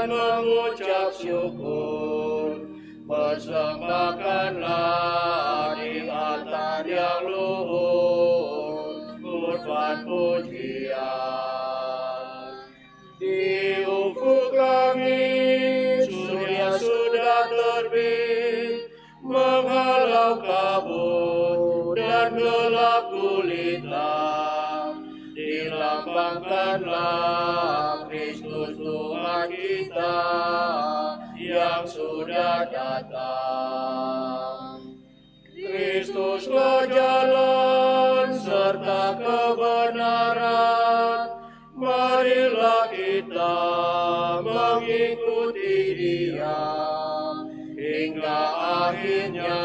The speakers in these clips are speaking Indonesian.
dan mengucap syukur. Persembahkanlah di altar yang luhur kurban pujian. Di ufuk langit surya sudah terbit, menghalau kabut dan gelap gulita. Dilambangkanlah Kristus Tuhan kita yang sudah datang. Kristuslah jalan serta kebenaran, marilah kita mengikuti Dia hingga akhirnya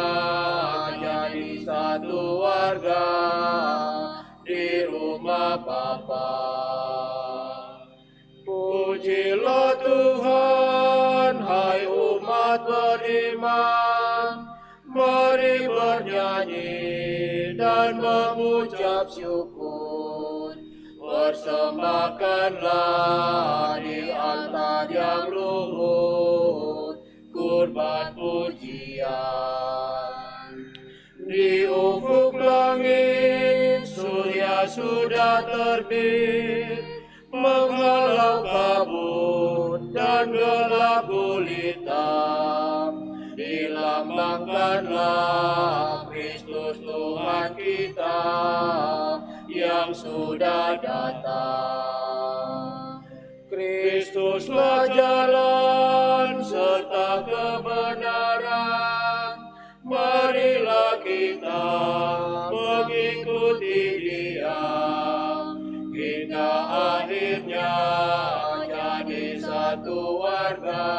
jadi satu warga di rumah Bapa. Pujilah Tuhan, hai umat beriman, mari bernyanyi dan mengucap syukur. Persembahkanlah di altar yang luhur kurban pujian. Di ufuk langit surya sudah terbit, menghalau kabut dan gelap gulita. Dilambangkanlah Kristus Tuhan kita yang sudah datang. Kristuslah jalan serta kebenaran, marilah kita mengikuti Dia hingga akhirnya jadi satu warga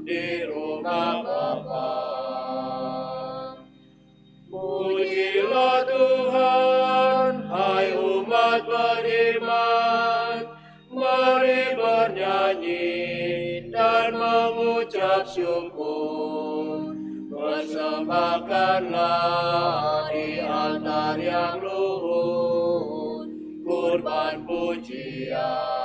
di rumah Bapa. Pujilah Tuhan, hai umat beriman, mari bernyanyi dan mengucap syukur. Persembahkanlah di altar yang luhur kurban pujian.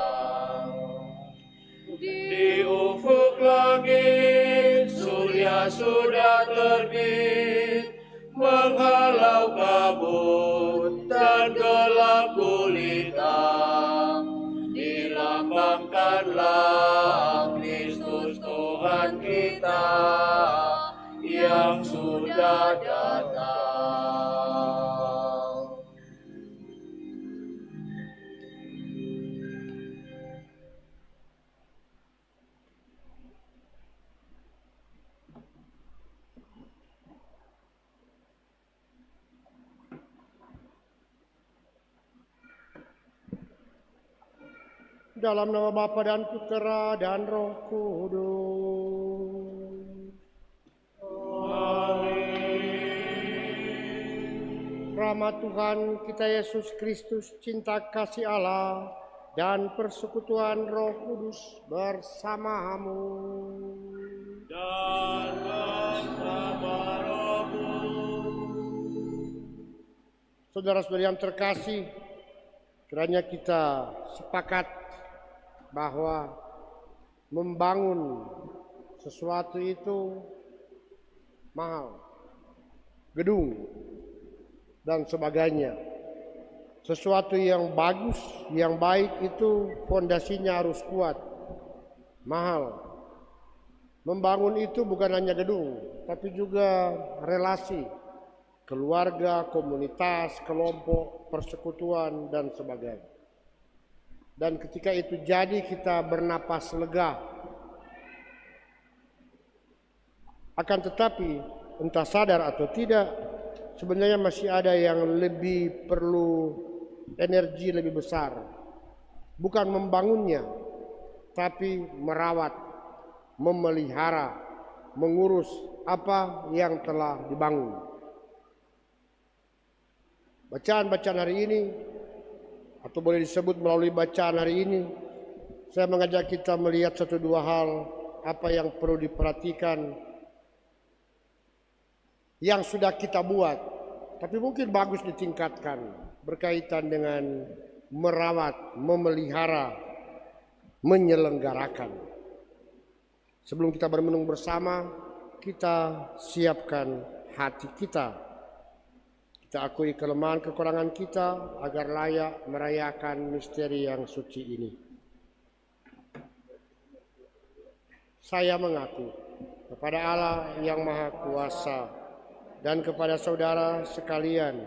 Di ufuk langit surya sudah terbit, menghalau kabut dan gelap gulita. Dilambangkanlah Kristus Tuhan kita yang sudah datang. Dalam nama Bapa dan Putera dan Roh Kudus. Amin. Rahmat Tuhan kita Yesus Kristus, cinta kasih Allah, dan persekutuan Roh Kudus bersamamu. Dan bersama rohmu. Saudara-saudari yang terkasih, kiranya kita sepakat bahwa membangun sesuatu itu mahal, gedung dan sebagainya. Sesuatu yang bagus, yang baik itu fondasinya harus kuat, mahal. Membangun itu bukan hanya gedung, tapi juga relasi, keluarga, komunitas, kelompok, persekutuan dan sebagainya. Dan ketika itu jadi kita bernapas lega. Akan tetapi entah sadar atau tidak, sebenarnya masih ada yang lebih perlu energi lebih besar. Bukan membangunnya, tapi merawat, memelihara, mengurus apa yang telah dibangun. Bacaan-bacaan hari ini, atau boleh disebut melalui bacaan hari ini, saya mengajak kita melihat satu dua hal apa yang perlu diperhatikan yang sudah kita buat, tapi mungkin bagus ditingkatkan berkaitan dengan merawat, memelihara, menyelenggarakan. Sebelum kita bermenung bersama, kita siapkan hati kita. Kita akui kelemahan kekurangan kita agar layak merayakan misteri yang suci ini. Saya mengaku kepada Allah yang Maha Kuasa dan kepada saudara sekalian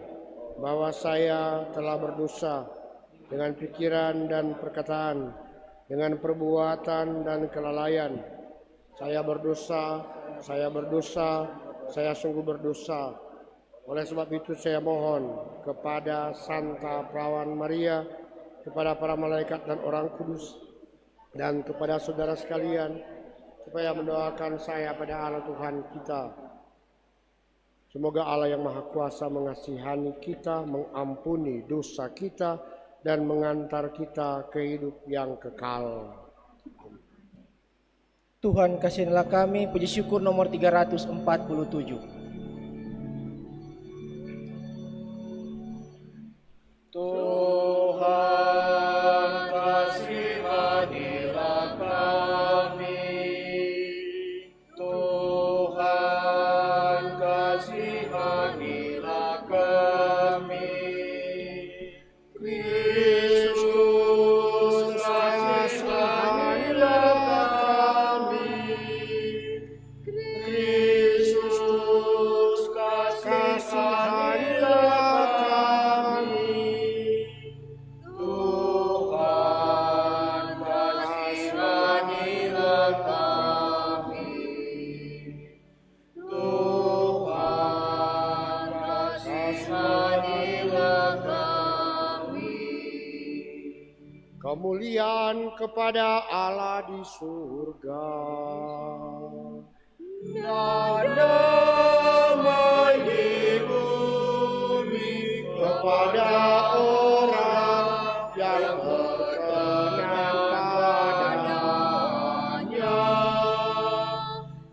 bahwa saya telah berdosa dengan pikiran dan perkataan, dengan perbuatan dan kelalaian. Saya berdosa, saya sungguh berdosa. Oleh sebab itu saya mohon kepada Santa Perawan Maria, kepada para malaikat dan orang kudus, dan kepada saudara sekalian, supaya mendoakan saya pada Allah Tuhan kita. Semoga Allah yang Maha Kuasa mengasihani kita, mengampuni dosa kita, dan mengantar kita ke hidup yang kekal. Tuhan kasihilah kami, puji syukur nomor 347. Tuhan kasihanilah kami, Tuhan kasihanilah kami, Kristus kasihanilah kami, Kristus kasihanilah kami. Tuhan kasihanilah kami, Tuhan kasihanilah kami. Kemuliaan kepada Allah di surga Dan damai di bumi kepada orang yang berkenan padanya.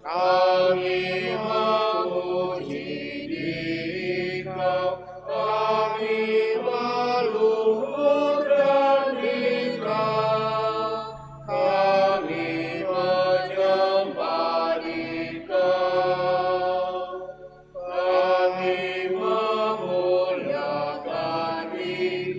Kami memuji Dikau, kami meluhurkan Dikau, kami menyembah Dikau, kami memuliakan Dikau.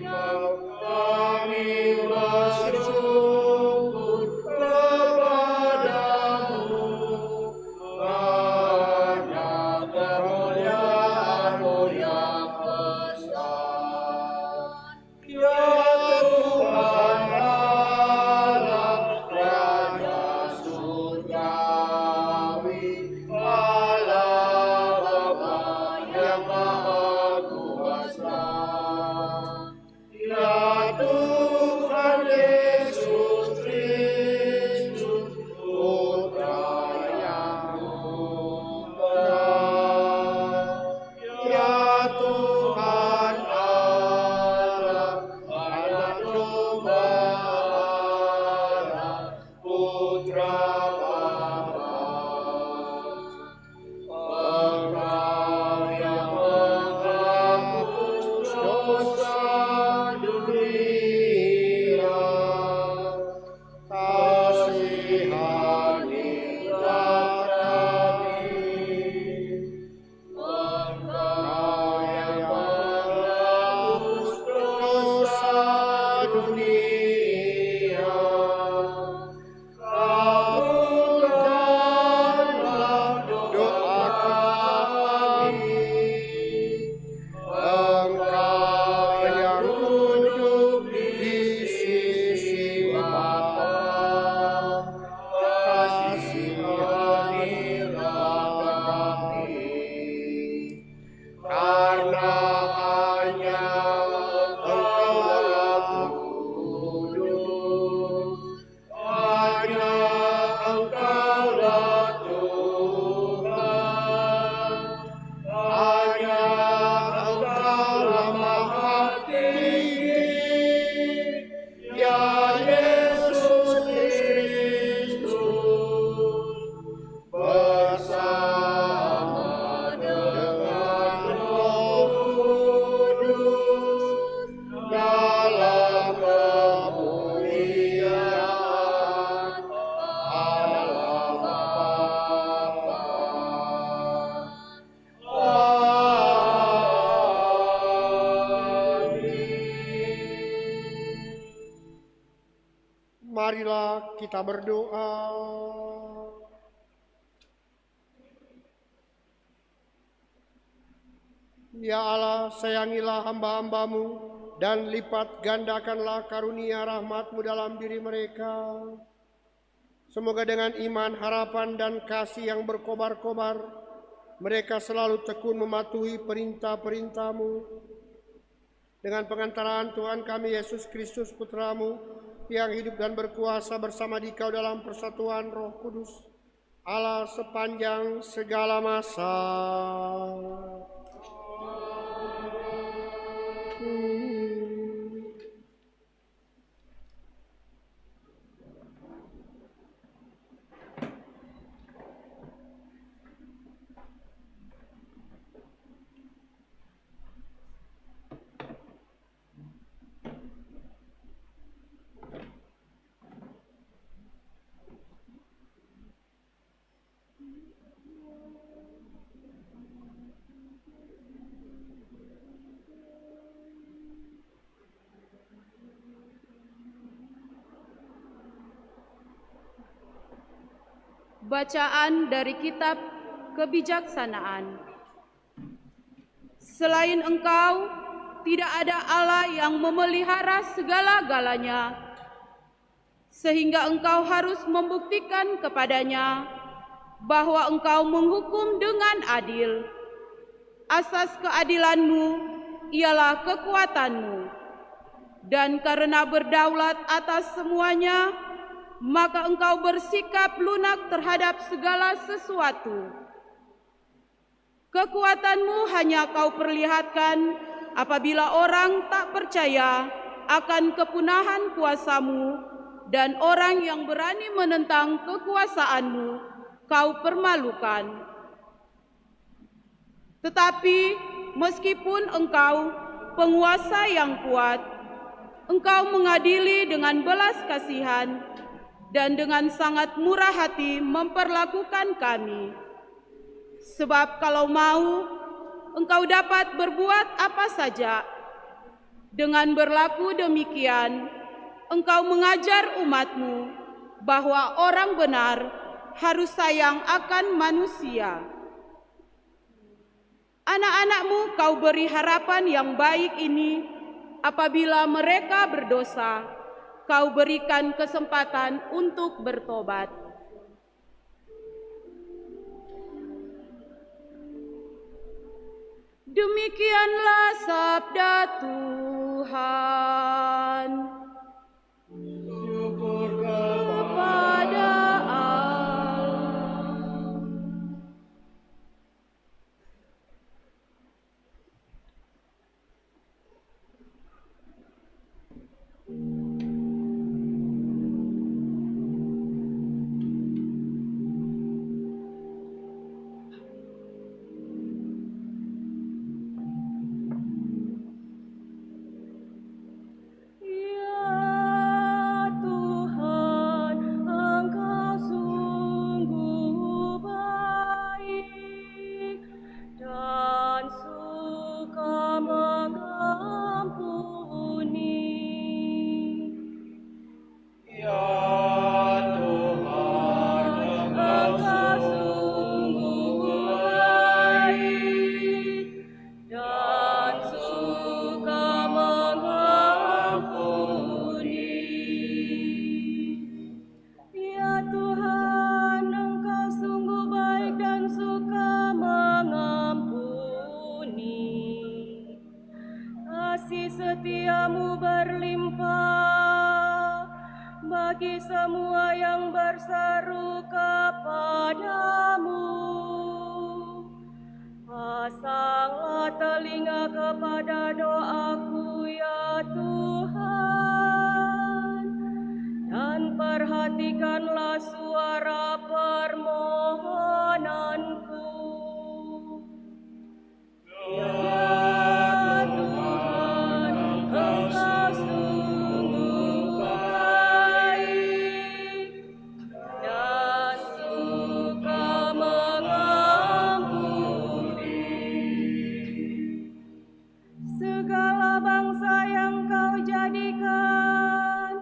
marilah kita berdoa. Ya Allah, sayangilah hamba-hamba-Mu dan lipat gandakanlah karunia rahmat-Mu dalam diri mereka. Semoga dengan iman, harapan, dan kasih yang berkobar-kobar, mereka selalu tekun mematuhi perintah-perintah-Mu. Dengan pengantaran Tuhan kami Yesus Kristus Putra-Mu, yang hidup dan berkuasa bersama Dikau dalam persatuan Roh Kudus, Allah sepanjang segala masa. Bacaan dari Kitab Kebijaksanaan. Selain Engkau, tidak ada Allah yang memelihara segala-galanya, sehingga Engkau harus membuktikan kepadanya bahwa Engkau menghukum dengan adil. Asas keadilan-Mu ialah kekuatan-Mu, dan karena berdaulat atas semuanya, maka Engkau bersikap lunak terhadap segala sesuatu. Kekuatan-Mu hanya Kau perlihatkan apabila orang tak percaya akan kepunahan kuasa-Mu, dan orang yang berani menentang kekuasaan-Mu Kau permalukan. Tetapi meskipun Engkau penguasa yang kuat, Engkau mengadili dengan belas kasihan dan dengan sangat murah hati memperlakukan kami. Sebab kalau mau, Engkau dapat berbuat apa saja. Dengan berlaku demikian, Engkau mengajar umat-Mu bahwa orang benar harus sayang akan manusia. Anak-anak-Mu Kau beri harapan yang baik ini apabila mereka berdosa, Kau berikan kesempatan untuk bertobat. Demikianlah sabda Tuhan. Syukur Kepada Allah. Setiamu berlimpah bagi semua yang berseru kepadamu. Pasanglah telinga kepada doaku ya Tuhan, dan perhatikanlah suara permohonanku. Segala bangsa yang Kau jadikan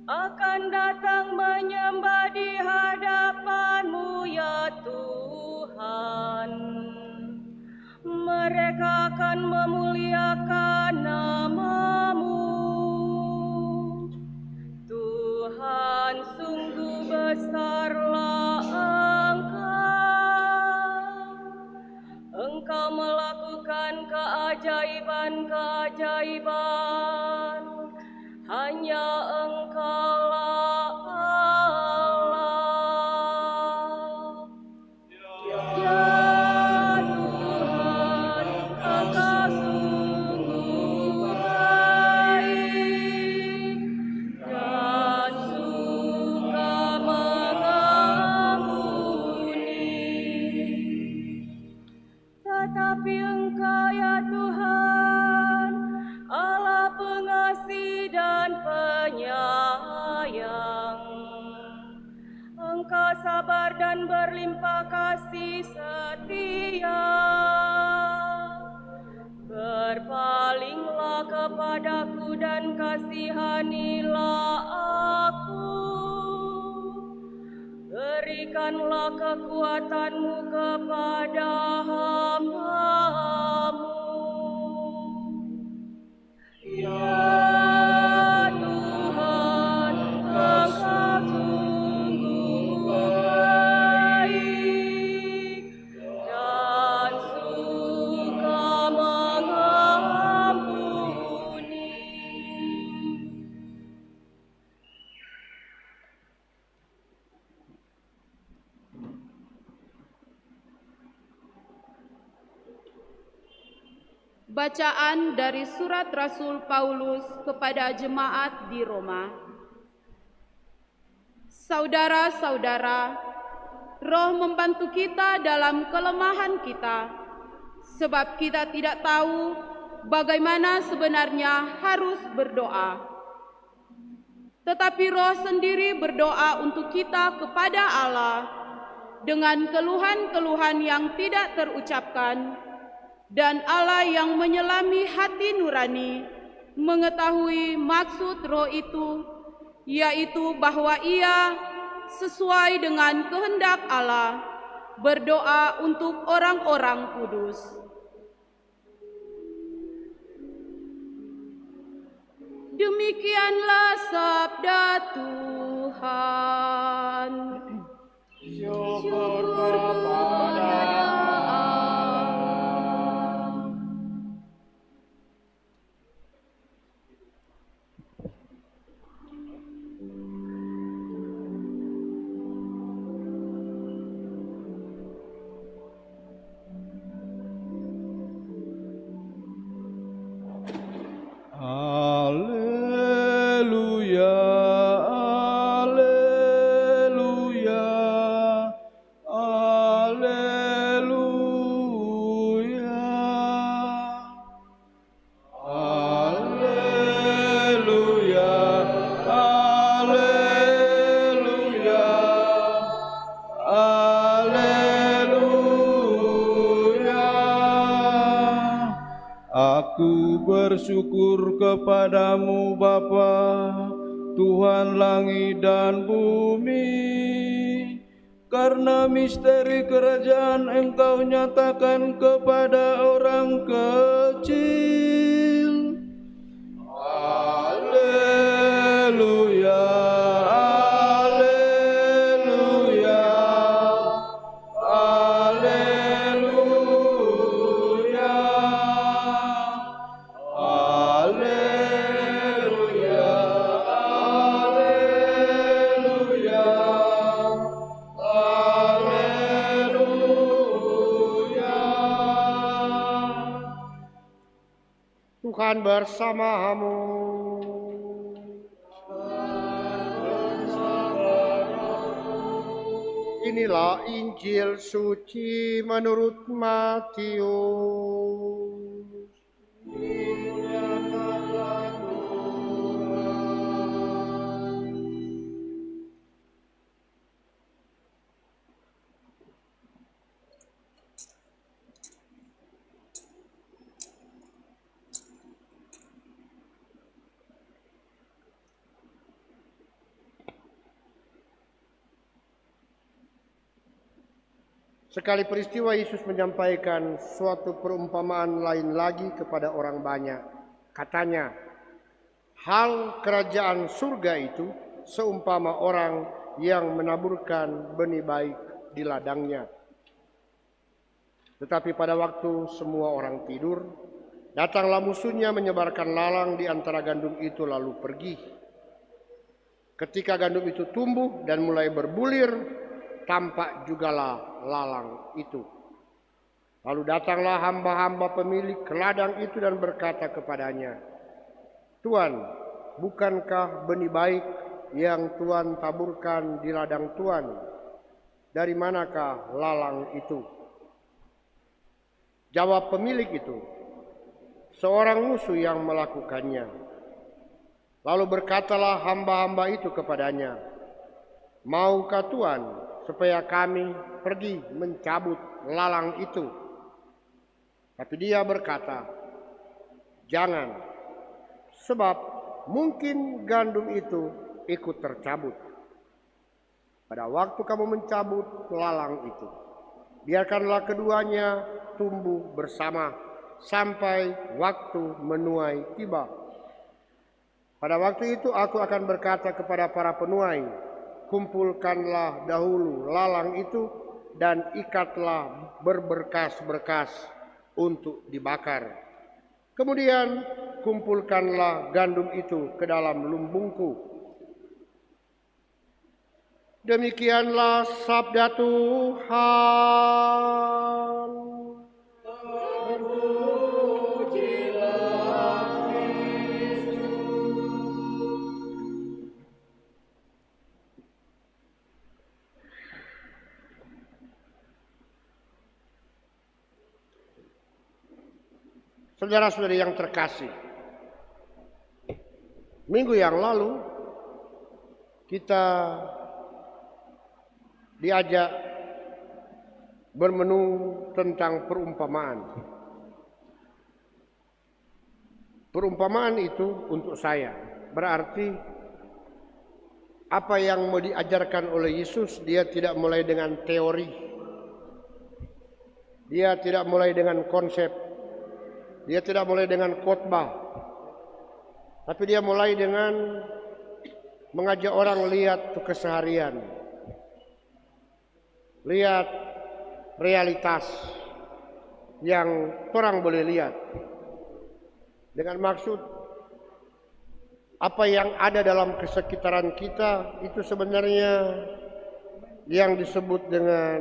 akan datang mereka akan memuliakan nama-Mu. Tuhan, sungguh besarlah Engkau melakukan keajaiban-keajaiban, hanya Engkaulah Allah. Ya Tuhan, Engkau sungguh baik dan suka mengampuni. Tetapi Engkau ya Tuhan, Allah pengasih dan penyayang. Engkau sabar dan berlimpah kasih setia. Berpalinglah kepadaku dan kasihanilah aku. Berikanlah kekuatan-Mu kepada hamba-Mu. Ya Tuhan, Engkau sungguh baik dan suka mengampuni. Bacaan dari surat Rasul Paulus kepada jemaat di Roma. Saudara-saudara, Roh membantu kita dalam kelemahan kita, sebab kita tidak tahu bagaimana sebenarnya harus berdoa. Tetapi Roh sendiri berdoa untuk kita kepada Allah dengan keluhan-keluhan yang tidak terucapkan. Dan Allah yang menyelami hati nurani mengetahui maksud Roh itu, yaitu bahwa Ia sesuai dengan kehendak Allah berdoa untuk orang-orang kudus. Demikianlah sabda Tuhan. Syukur kepada Haleluya, haleluya, haleluya, haleluya, haleluya, haleluya. Aku bersyukur kepadamu Bapa, Tuhan langit dan bumi, karena misteri kerajaan Engkau nyatakan kepada orang kecil. Haleluya, haleluya, haleluya, haleluya, haleluya, haleluya. Tuhan bersamamu. Inilah Injil suci menurut Matius. Sekali peristiwa Yesus menyampaikan suatu perumpamaan lain lagi kepada orang banyak. Katanya, hal kerajaan surga itu seumpama orang yang menaburkan benih baik di ladangnya. Tetapi pada waktu semua orang tidur, datanglah musuhnya menyebarkan lalang di antara gandum itu lalu pergi. Ketika gandum itu tumbuh dan mulai berbulir, tampak jugalah lalang itu. Lalu datanglah hamba-hamba pemilik ke ladang itu dan berkata kepadanya, Tuan, bukankah benih baik yang Tuan taburkan di ladang Tuan? Dari manakah lalang itu? Jawab pemilik itu, seorang musuh yang melakukannya. Lalu berkatalah hamba-hamba itu kepadanya, maukah Tuan supaya kami pergi mencabut lalang itu? Tapi dia berkata, jangan, sebab mungkin gandum itu ikut tercabut. Pada waktu kamu mencabut lalang itu, biarkanlah keduanya tumbuh bersama sampai waktu menuai tiba. Pada waktu itu aku akan berkata kepada para penuai, kumpulkanlah dahulu lalang itu dan ikatlah berberkas-berkas untuk dibakar. Kemudian kumpulkanlah gandum itu ke dalam lumbungku. Demikianlah sabda Tuhan. Saudara-saudari yang terkasih, minggu yang lalu kita diajak bermenung tentang perumpamaan. Perumpamaan itu untuk saya berarti apa yang mau diajarkan oleh Yesus, dia tidak mulai dengan teori, dia tidak mulai dengan konsep, dia tidak mulai dengan khotbah, tapi dia mulai dengan mengajak orang lihat tuh keseharian, lihat realitas yang orang boleh lihat, dengan maksud apa yang ada dalam kesekitaran kita itu sebenarnya yang disebut dengan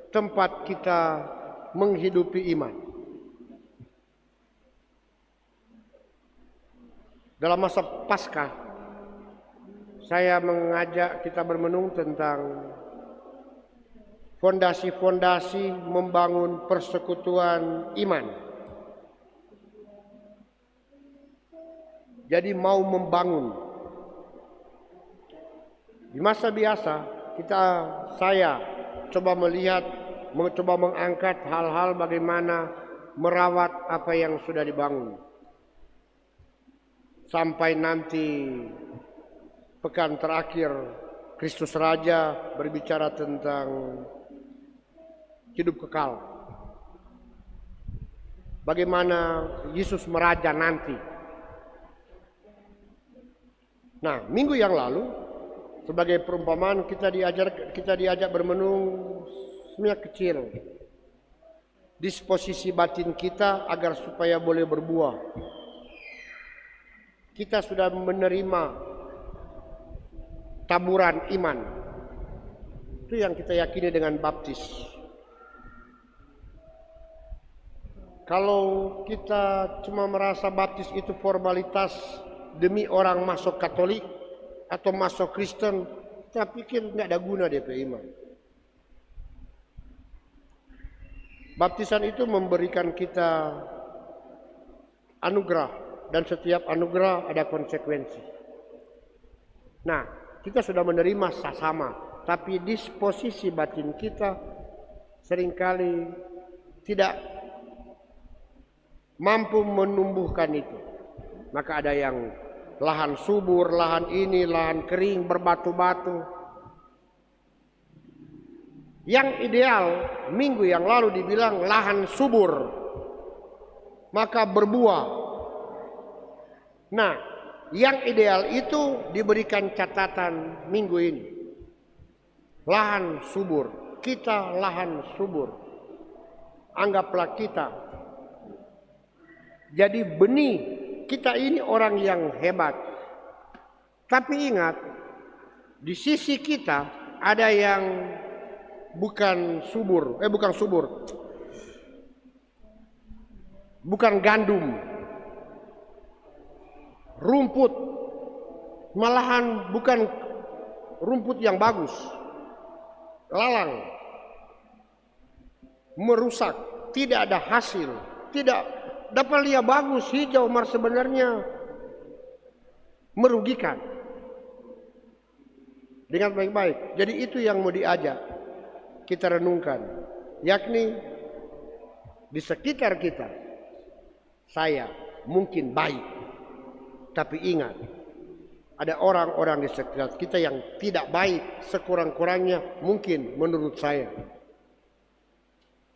tempat kita menghidupi iman. Dalam masa Paskah, saya mengajak kita bermenung tentang fondasi-fondasi membangun persekutuan iman. Jadi mau membangun. Di masa biasa saya coba melihat, mencoba mengangkat hal-hal bagaimana merawat apa yang sudah dibangun. Sampai nanti pekan terakhir Kristus Raja berbicara tentang hidup kekal. Bagaimana Yesus meraja nanti. Nah, minggu yang lalu sebagai perumpamaan kita diajak bermenung sebenarnya kecil. Disposisi batin kita agar supaya boleh berbuah. Kita sudah menerima taburan iman. Itu yang kita yakini dengan baptis. Kalau kita cuma merasa baptis itu formalitas demi orang masuk Katolik atau masuk Kristen, saya pikir nggak ada guna DP iman. Baptisan itu memberikan kita anugerah, dan setiap anugerah ada konsekuensi. Nah, kita sudah menerima sama, tapi disposisi batin kita seringkali tidak mampu menumbuhkan itu. Maka ada yang lahan subur, lahan ini, lahan kering, berbatu-batu. Yang ideal minggu yang lalu dibilang lahan subur, maka berbuah. Nah, yang ideal itu diberikan catatan minggu ini. Lahan subur, kita lahan subur. Anggaplah kita jadi benih, kita ini orang yang hebat. Tapi ingat, di sisi kita ada yang bukan gandum, rumput, malahan bukan rumput yang bagus, lalang, merusak, tidak ada hasil, tidak dapat lihat bagus, hijau, mar sebenarnya merugikan. Dengan baik-baik. Jadi itu yang mau diajak kita renungkan, yakni di sekitar kita, saya mungkin baik, tapi ingat, ada orang-orang di sekitar kita yang tidak baik, sekurang-kurangnya mungkin menurut saya.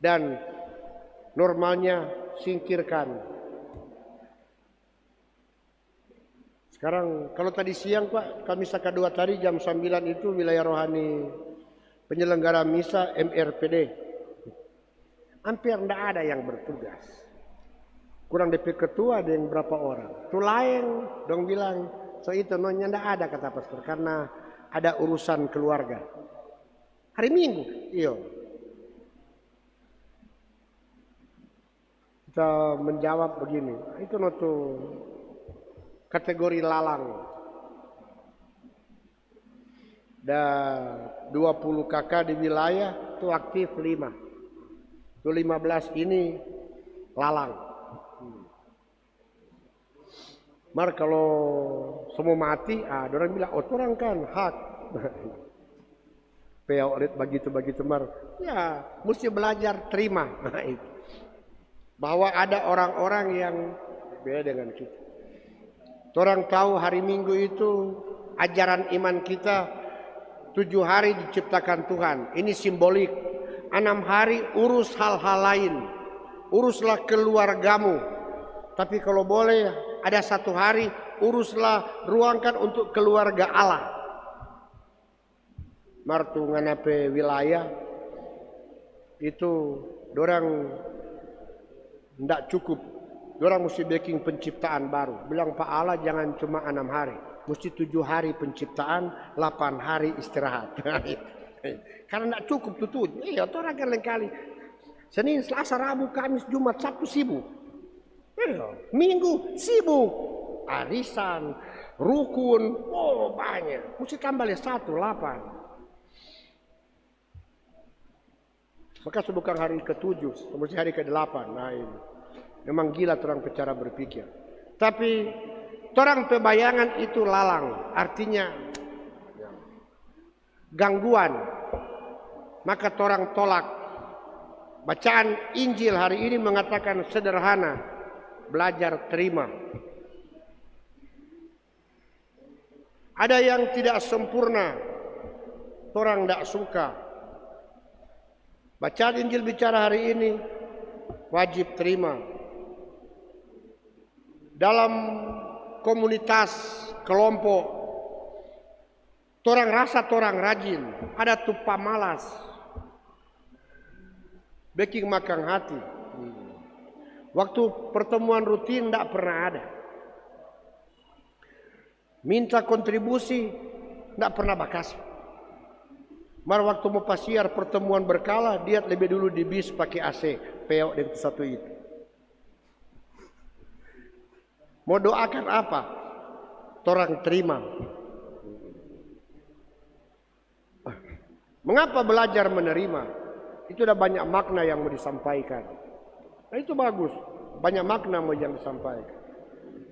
Dan normalnya singkirkan. Sekarang kalau tadi siang Pak, kami Saka 2 tadi jam 9 itu wilayah rohani penyelenggara misa MRPD. Hampir tidak ada yang bertugas. Kurang DP ketua ada yang berapa orang. Itu lain dong bilang, so itu nonya tidak ada kata pastor karena ada urusan keluarga. Hari Minggu, iya. Kita menjawab begini, itu notu kategori lalang. Dan 20 kakak di wilayah itu aktif 5. Itu 15 ini lalang. Mar kalau semua mati, orang bilang, orang kan hak. Peorit begitu mar. Ya, mesti belajar terima. Bahwa ada orang-orang yang beda dengan kita. Orang tahu hari Minggu itu ajaran iman kita 7 hari diciptakan Tuhan. Ini simbolik. 6 hari urus hal-hal lain. Uruslah keluargamu. Tapi kalau boleh ada 1 hari uruslah ruangkan untuk keluarga Allah. Martu nganape wilayah itu dorang ndak cukup. Dorang mesti bikin penciptaan baru. Bilang Pak Allah jangan cuma 6 hari. Mesti 7 hari penciptaan, 8 hari istirahat. Karena tidak cukup tuh. Iya, orang kan lain kali. Senin, Selasa, Rabu, Kamis, Jumat, Sabtu sibuk. Iya, Minggu sibuk. Arisan, rukun, banyak. Mesti tambah 1, 8. Maka bukan hari ke-7, mesti hari ke-8. Nah ini. Memang gila orang cara berpikir. Tapi orang pebayangan itu lalang. Artinya gangguan. Maka orang tolak. Bacaan Injil hari ini mengatakan sederhana. Belajar terima. Ada yang tidak sempurna. Orang tidak suka. Bacaan Injil bicara hari ini. Wajib terima. Dalam komunitas, kelompok, orang rasa orang rajin, ada tuh pamalas, baking makan hati. Waktu pertemuan rutin tidak pernah ada. Minta kontribusi tidak pernah bakas. Mar waktu mau pasiar pertemuan berkala, dia lebih dulu di bis pakai AC, peok dan satu itu. Mau doakan apa? Orang terima. Mengapa belajar menerima? Itu udah banyak makna yang mau disampaikan. Nah itu bagus. Banyak makna mau yang disampaikan.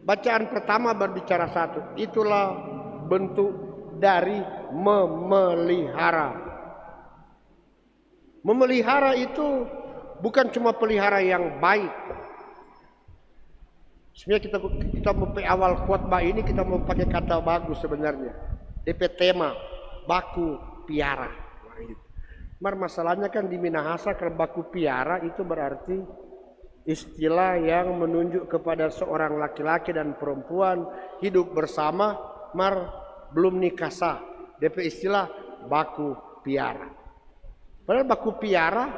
Bacaan pertama berbicara 1. Itulah bentuk dari memelihara. Memelihara itu bukan cuma pelihara yang baik. Sebenarnya kita mau awal khotbah ini kita mau pakai kata bagus sebenarnya. DP tema baku piara. Masalahnya kan di Minahasa kalau baku piara itu berarti istilah yang menunjuk kepada seorang laki-laki dan perempuan hidup bersama belum nikah sah. DP istilah baku piara. Padahal baku piara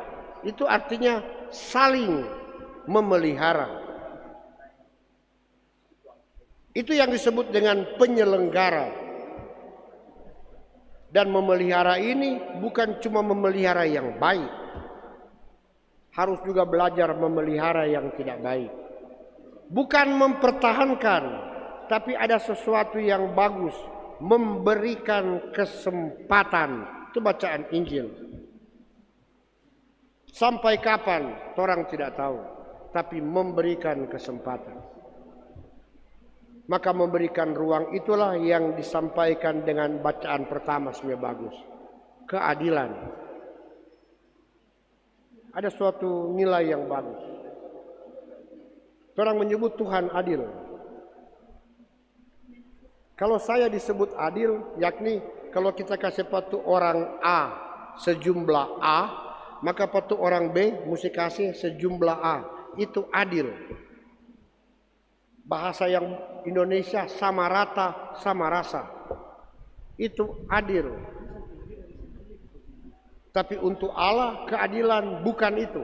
itu artinya saling memelihara. Itu yang disebut dengan penyelenggara. Dan memelihara ini bukan cuma memelihara yang baik. Harus juga belajar memelihara yang tidak baik. Bukan mempertahankan, tapi ada sesuatu yang bagus. Memberikan kesempatan. Itu bacaan Injil. Sampai kapan? Orang tidak tahu. Tapi memberikan kesempatan. Maka memberikan ruang itulah yang disampaikan dengan bacaan pertama sebenarnya bagus. Keadilan. Ada suatu nilai yang bagus. Orang menyebut Tuhan adil. Kalau saya disebut adil, yakni kalau kita kasih patu orang A sejumlah A, maka patu orang B mesti kasih sejumlah A. Itu adil. Bahasa yang Indonesia sama rata, sama rasa. Itu adil. Tapi untuk Allah keadilan bukan itu.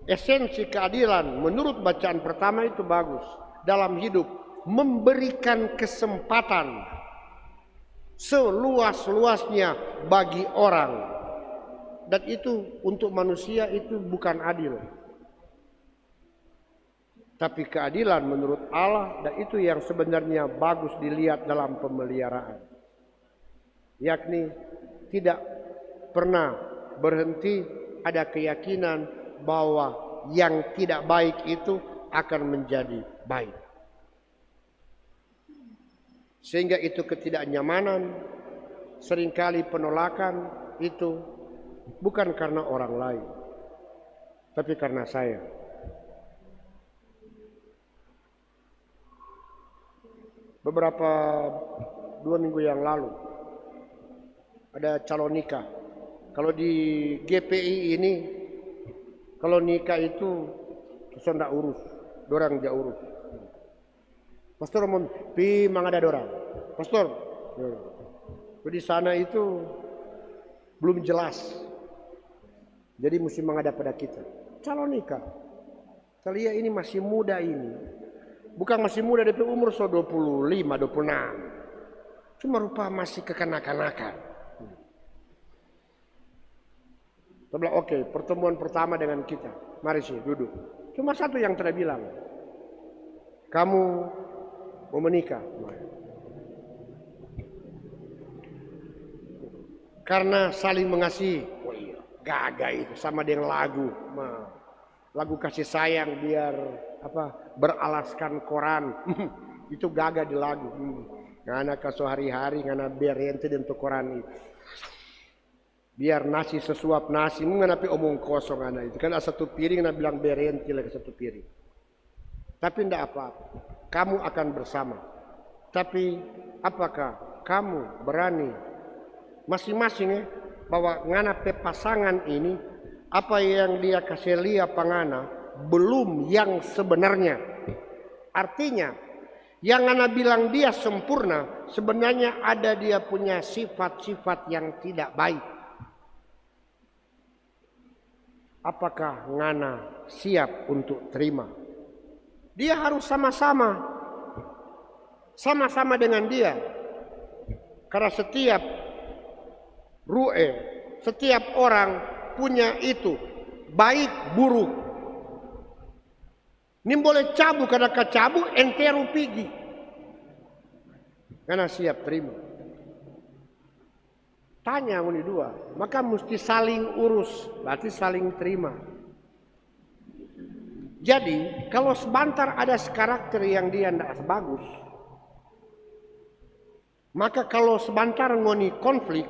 Esensi keadilan menurut bacaan pertama itu bagus. Dalam hidup memberikan kesempatan seluas-luasnya bagi orang. Dan itu untuk manusia itu bukan adil. Tapi keadilan menurut Allah, dan itu yang sebenarnya bagus dilihat dalam pemeliharaan. Yakni tidak pernah berhenti ada keyakinan bahwa yang tidak baik itu akan menjadi baik. Sehingga itu ketidaknyamanan, seringkali penolakan itu bukan karena orang lain, tapi karena saya. Beberapa 2 minggu yang lalu ada calon nikah. Kalau di GPI ini, kalau nikah itu susah ndak urus, dorang dia urus. Pastor mau pi mangada dorang. Pastor, di sana itu belum jelas. Jadi mesti menghadap pada kita. Calon nikah. Kalian ini masih muda ini. Bukan masih muda, DP umur 25, 26. Cuma rupa masih kekanak-kanakan. Kita bilang, oke, pertemuan pertama dengan kita. Mari sih, duduk. Cuma satu yang tidak bilang. Kamu mau menikah? Karena saling mengasihi. Oh iya, gagah itu sama dengan lagu. Lagu kasih sayang biar beralaskan koran. Itu gagah di lagu. Ngana kaso hari-hari ngana biar ente untuk koran itu. Biar nasi sesuap nasi, ngana pi omong kosong ngana itu. Kan satu piring ngana bilang biar ente lagi satu piring. Tapi ndak apa-apa. Kamu akan bersama. Tapi apakah kamu berani masing-masing bahwa ngana pe pasangan ini apa yang dia kasih lihat pangana belum yang sebenarnya. Artinya yang ana bilang dia sempurna sebenarnya ada dia punya sifat-sifat yang tidak baik. Apakah ngana siap untuk terima? Dia harus sama-sama dengan dia. Karena setiap setiap orang punya itu baik buruk. Ini boleh cabu karena kacabu entero pigi. Karena siap terima. Tanya ini dua, maka mesti saling urus, berarti saling terima. Jadi kalau sebentar ada karakter yang dia tidak bagus, maka kalau sebentar ngoni konflik,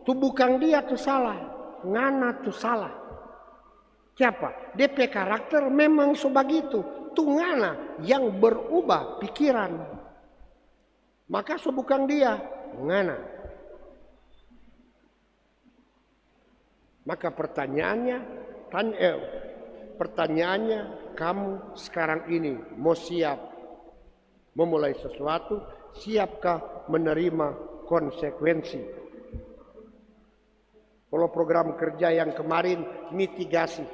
tuh bukan dia tuh salah, ngana tuh salah. Siapa? DP karakter memang sebegitu. Tungana yang berubah pikiran. Maka bukan dia, ngana. Maka pertanyaannya, kamu sekarang ini mau siap memulai sesuatu, siapkah menerima konsekuensi? Kalau program kerja yang kemarin mitigasi,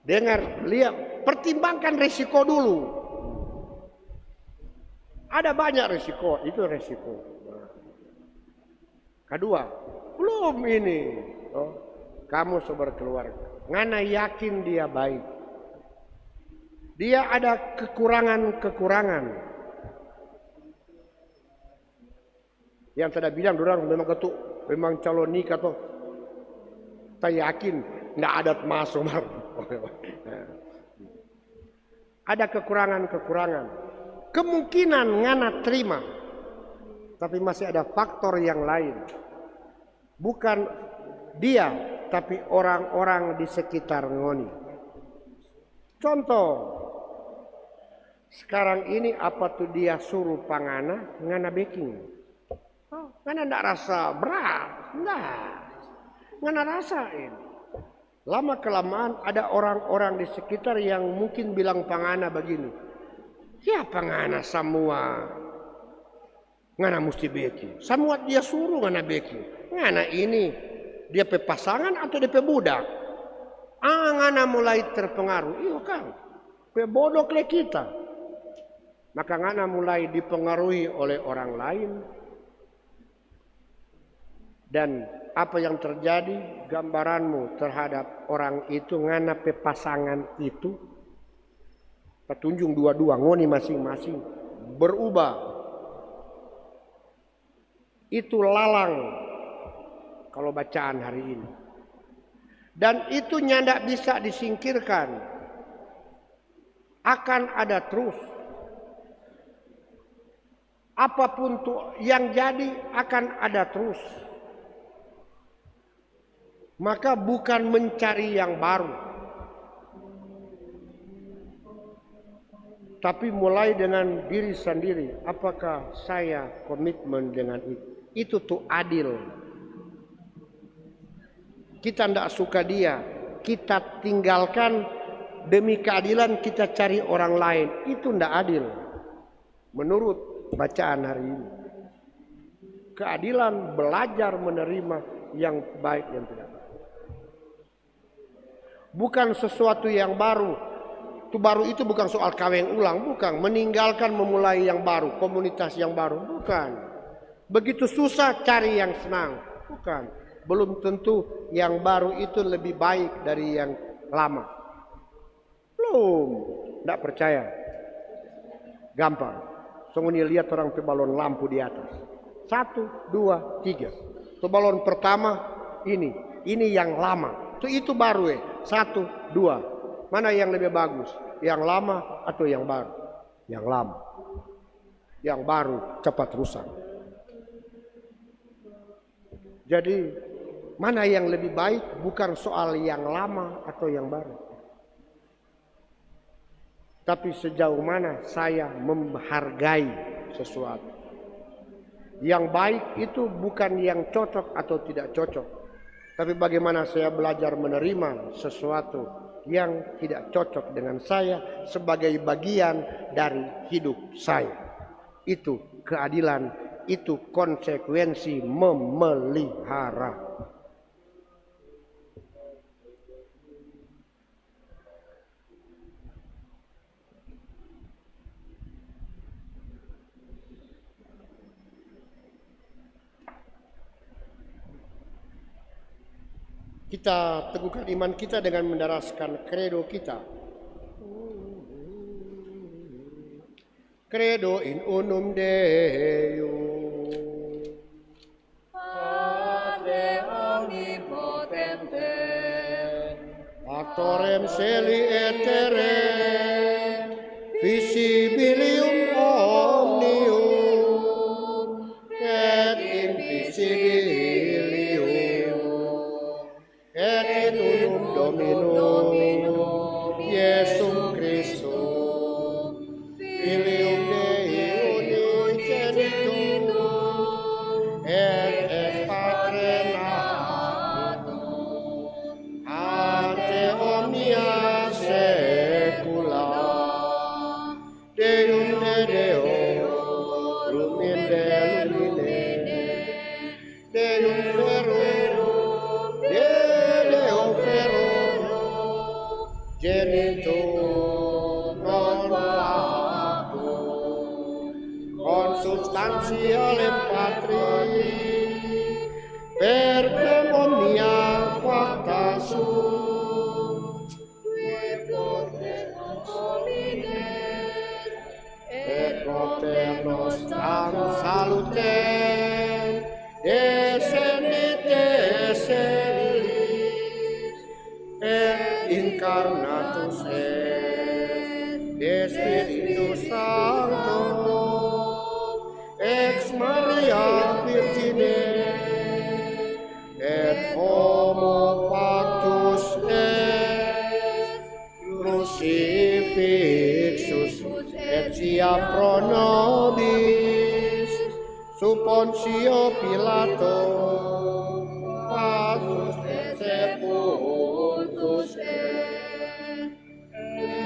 dengar, lihat, pertimbangkan risiko dulu. Ada banyak risiko, itu risiko. Kedua, belum ini, kamu berkeluarga, ngana yakin dia baik. Dia ada kekurangan. Yang tadi bilang orang memang ketuk, memang calon nikah tuh, tak yakin nggak ada masuk. Ada kekurangan. Kemungkinan ngana terima, tapi masih ada faktor yang lain. Bukan dia, tapi orang-orang di sekitar ngoni. Contoh, sekarang ini apa tuh dia suruh pangana ngana baking. Ngana ndak rasa berat, ngana rasain. Lama kelamaan ada orang-orang di sekitar yang mungkin bilang pangana begini. Ya pangana semua, ngana mesti baking. Semua dia suruh ngana baking. Ngana ini dia pe pasangan atau dia pe budak? Ngana mulai terpengaruh. Iya kan, pe bodoh le kita. Maka ngana mulai dipengaruhi oleh orang lain. Dan apa yang terjadi, gambaranmu terhadap orang itu, ngana pe pasangan itu, petunjuk dua-dua, ngoni masing-masing, berubah. Itu lalang kalau bacaan hari ini. Dan itu nyandak bisa disingkirkan. Akan ada terus. Apapun tuh yang jadi akan ada terus. Maka bukan mencari yang baru, tapi mulai dengan diri sendiri. Apakah saya komitmen dengan itu? Itu tuh adil. Kita tidak suka dia, kita tinggalkan demi keadilan, kita cari orang lain. Itu tidak adil menurut bacaan hari ini. Keadilan belajar menerima yang baik dan tidak baik. Bukan sesuatu yang baru. Itu baru itu bukan soal kawin ulang, bukan. Meninggalkan memulai yang baru, komunitas yang baru, bukan. Begitu susah cari yang senang, bukan. Belum tentu yang baru itu lebih baik dari yang lama. Belum, tidak percaya. Gampang. Sungguh lihat orang itu balon lampu di atas. 1, 2, 3. Itu balon pertama ini yang lama. Itu baru 1, 2. Mana yang lebih bagus? Yang lama atau yang baru? Yang lama. Yang baru cepat rusak. Jadi mana yang lebih baik bukan soal yang lama atau yang baru. Tapi sejauh mana saya menghargai sesuatu. Yang baik itu bukan yang cocok atau tidak cocok. Tapi bagaimana saya belajar menerima sesuatu yang tidak cocok dengan saya sebagai bagian dari hidup saya. Itu keadilan, itu konsekuensi memelihara. Kita teguhkan iman kita dengan mendaraskan kredo kita. Credo in unum Deum, Padre omnipotente, Actorem celi et terrae, visibilium omnium, et invisibilium, et in unum Dominum, Iesum Christum, Filium Dei unigenitum, et Patre natum, incarnatus est, de Spiritus Sancto, ex Maria Virgine, et homo factus est, crucifixus et sia pro nobis, sub Pontio Pilato, passus et sepultus est,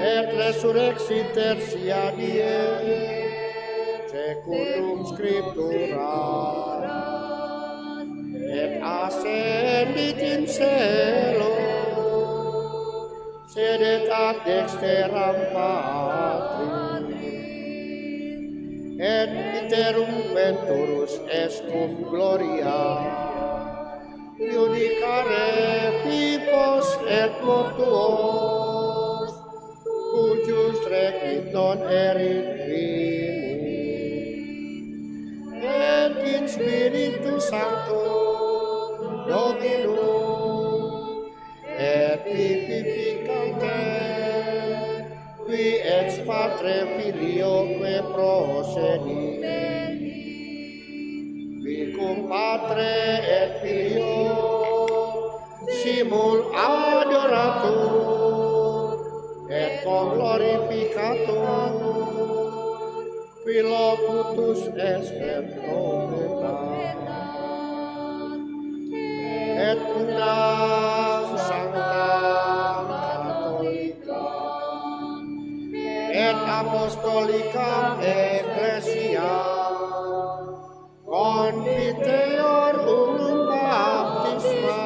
et resurrexit tertia die, secundum scriptura, et ascendit in cielo, sedet ad dexteram Patris, et iterum venturus est cum gloria, judicare vivos et mortuos, cujus recit non erit vini, et in Spiritus Sancto Dominum, et vivificante, qui ex Patre Filioque procedit, qui cum Patre et Filio simul adoratur, et glorificatur, qui locutus est et profetas, et una sancta catholica, et apostolica ecclesia, confiteor unum baptisma,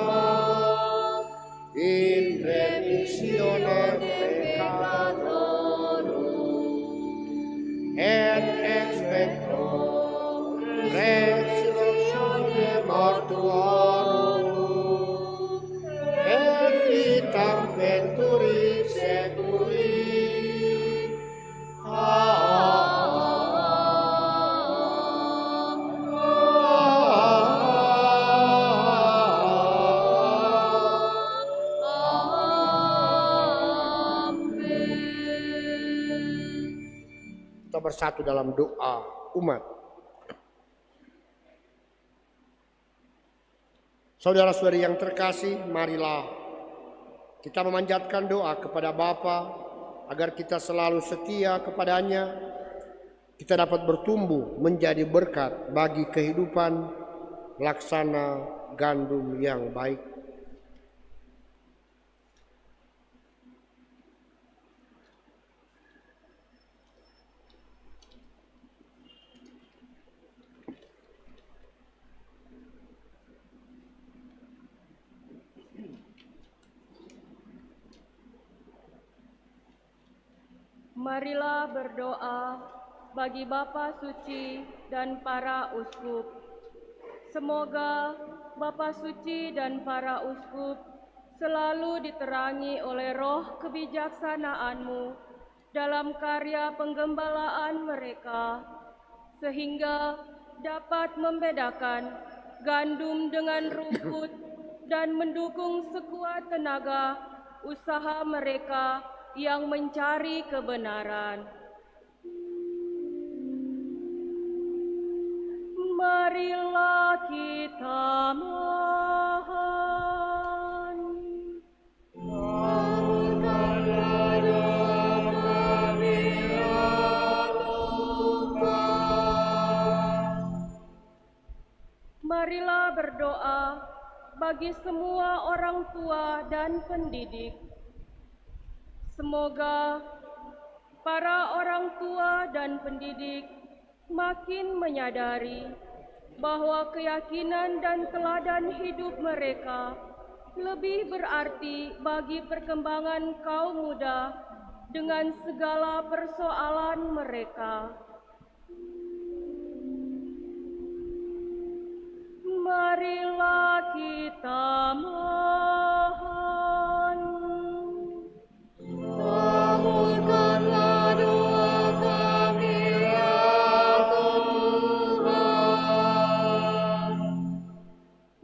in remissione peccatorum, et expecto resurrectione mortuorum, et vitam venturi seculi. Kita bersatu dalam doa umat. Saudara-saudari yang terkasih, marilah kita memanjatkan doa kepada Bapa agar kita selalu setia kepadanya, kita dapat bertumbuh menjadi berkat bagi kehidupan laksana gandum yang baik. Marilah berdoa bagi Bapa Suci dan para uskup. Semoga Bapa Suci dan para uskup selalu diterangi oleh roh kebijaksanaan-Mu dalam karya penggembalaan mereka, sehingga dapat membedakan gandum dengan rumput dan mendukung sekuat tenaga usaha mereka yang mencari kebenaran. Marilah kita mohon. Kabulkanlah doa kami ya Tuhan. Marilah berdoa bagi semua orang tua dan pendidik. Semoga para orang tua dan pendidik makin menyadari bahwa keyakinan dan teladan hidup mereka lebih berarti bagi perkembangan kaum muda dengan segala persoalan mereka. Marilah kita mohon. Kabulkanlah doa kami ya Tuhan.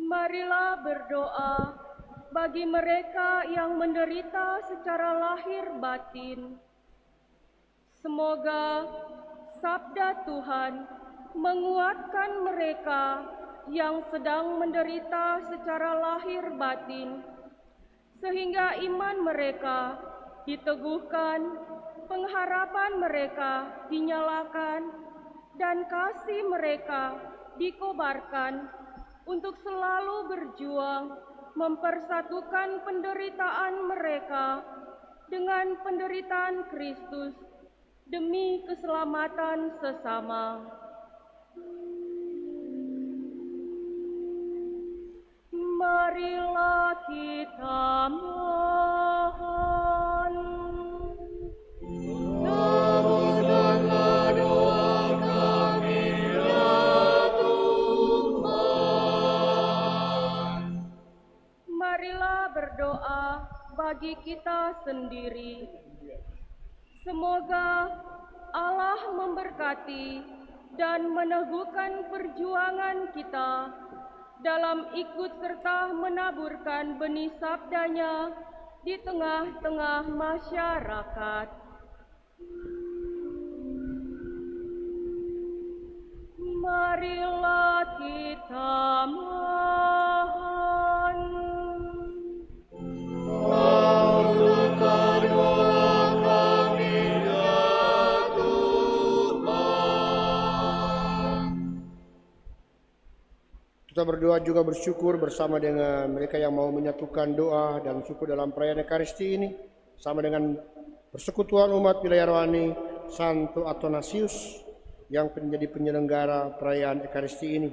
Marilah berdoa bagi mereka yang menderita secara lahir batin. Semoga sabda Tuhan menguatkan mereka yang sedang menderita secara lahir batin, sehingga iman mereka diteguhkan, pengharapan mereka dinyalakan, dan kasih mereka dikobarkan untuk selalu berjuang mempersatukan penderitaan mereka dengan penderitaan Kristus demi keselamatan sesama. Marilah kita mohon. Kabulkanlah doa kami ya Tuhan. Marilah berdoa bagi kita sendiri. Semoga Allah memberkati dan meneguhkan perjuangan kita dalam ikut serta menaburkan benih sabdanya di tengah-tengah masyarakat. Marilah kita mohon. Kabulkanlah doa kami ya Tuhan. Kita berdoa juga bersyukur bersama dengan mereka yang mau menyatukan doa dan syukur dalam perayaan Ekaristi ini, sama dengan persekutuan umat wilayah rohani Santo Athanasius yang menjadi penyelenggara perayaan Ekaristi ini.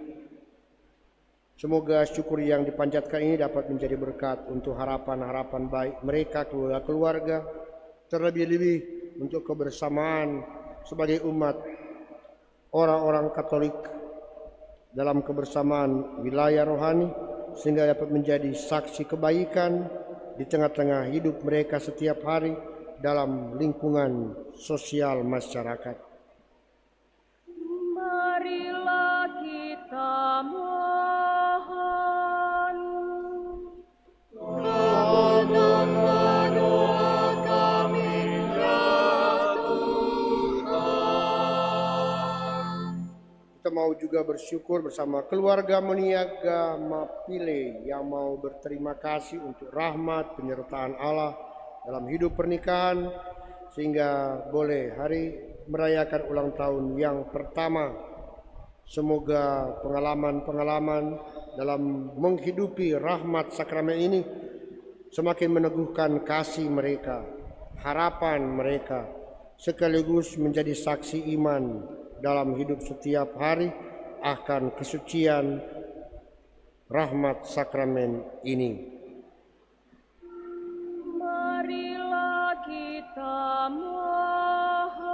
Semoga syukur yang dipanjatkan ini dapat menjadi berkat untuk harapan-harapan baik mereka, keluarga, terlebih-lebih untuk kebersamaan sebagai umat orang-orang Katolik dalam kebersamaan wilayah rohani, sehingga dapat menjadi saksi kebaikan di tengah-tengah hidup mereka setiap hari dalam lingkungan sosial masyarakat. Marilah kita mohon. Kabulkanlah doa kami ya Tuhan. Kita mau juga bersyukur bersama keluarga Moniaga Mapile yang mau berterima kasih untuk rahmat penyertaan Allah dalam hidup pernikahan, sehingga boleh hari merayakan ulang tahun yang pertama. Semoga pengalaman-pengalaman dalam menghidupi rahmat sakramen ini semakin meneguhkan kasih mereka, harapan mereka, sekaligus menjadi saksi iman dalam hidup setiap hari akan kesucian rahmat sakramen ini. Marilah kita mohon.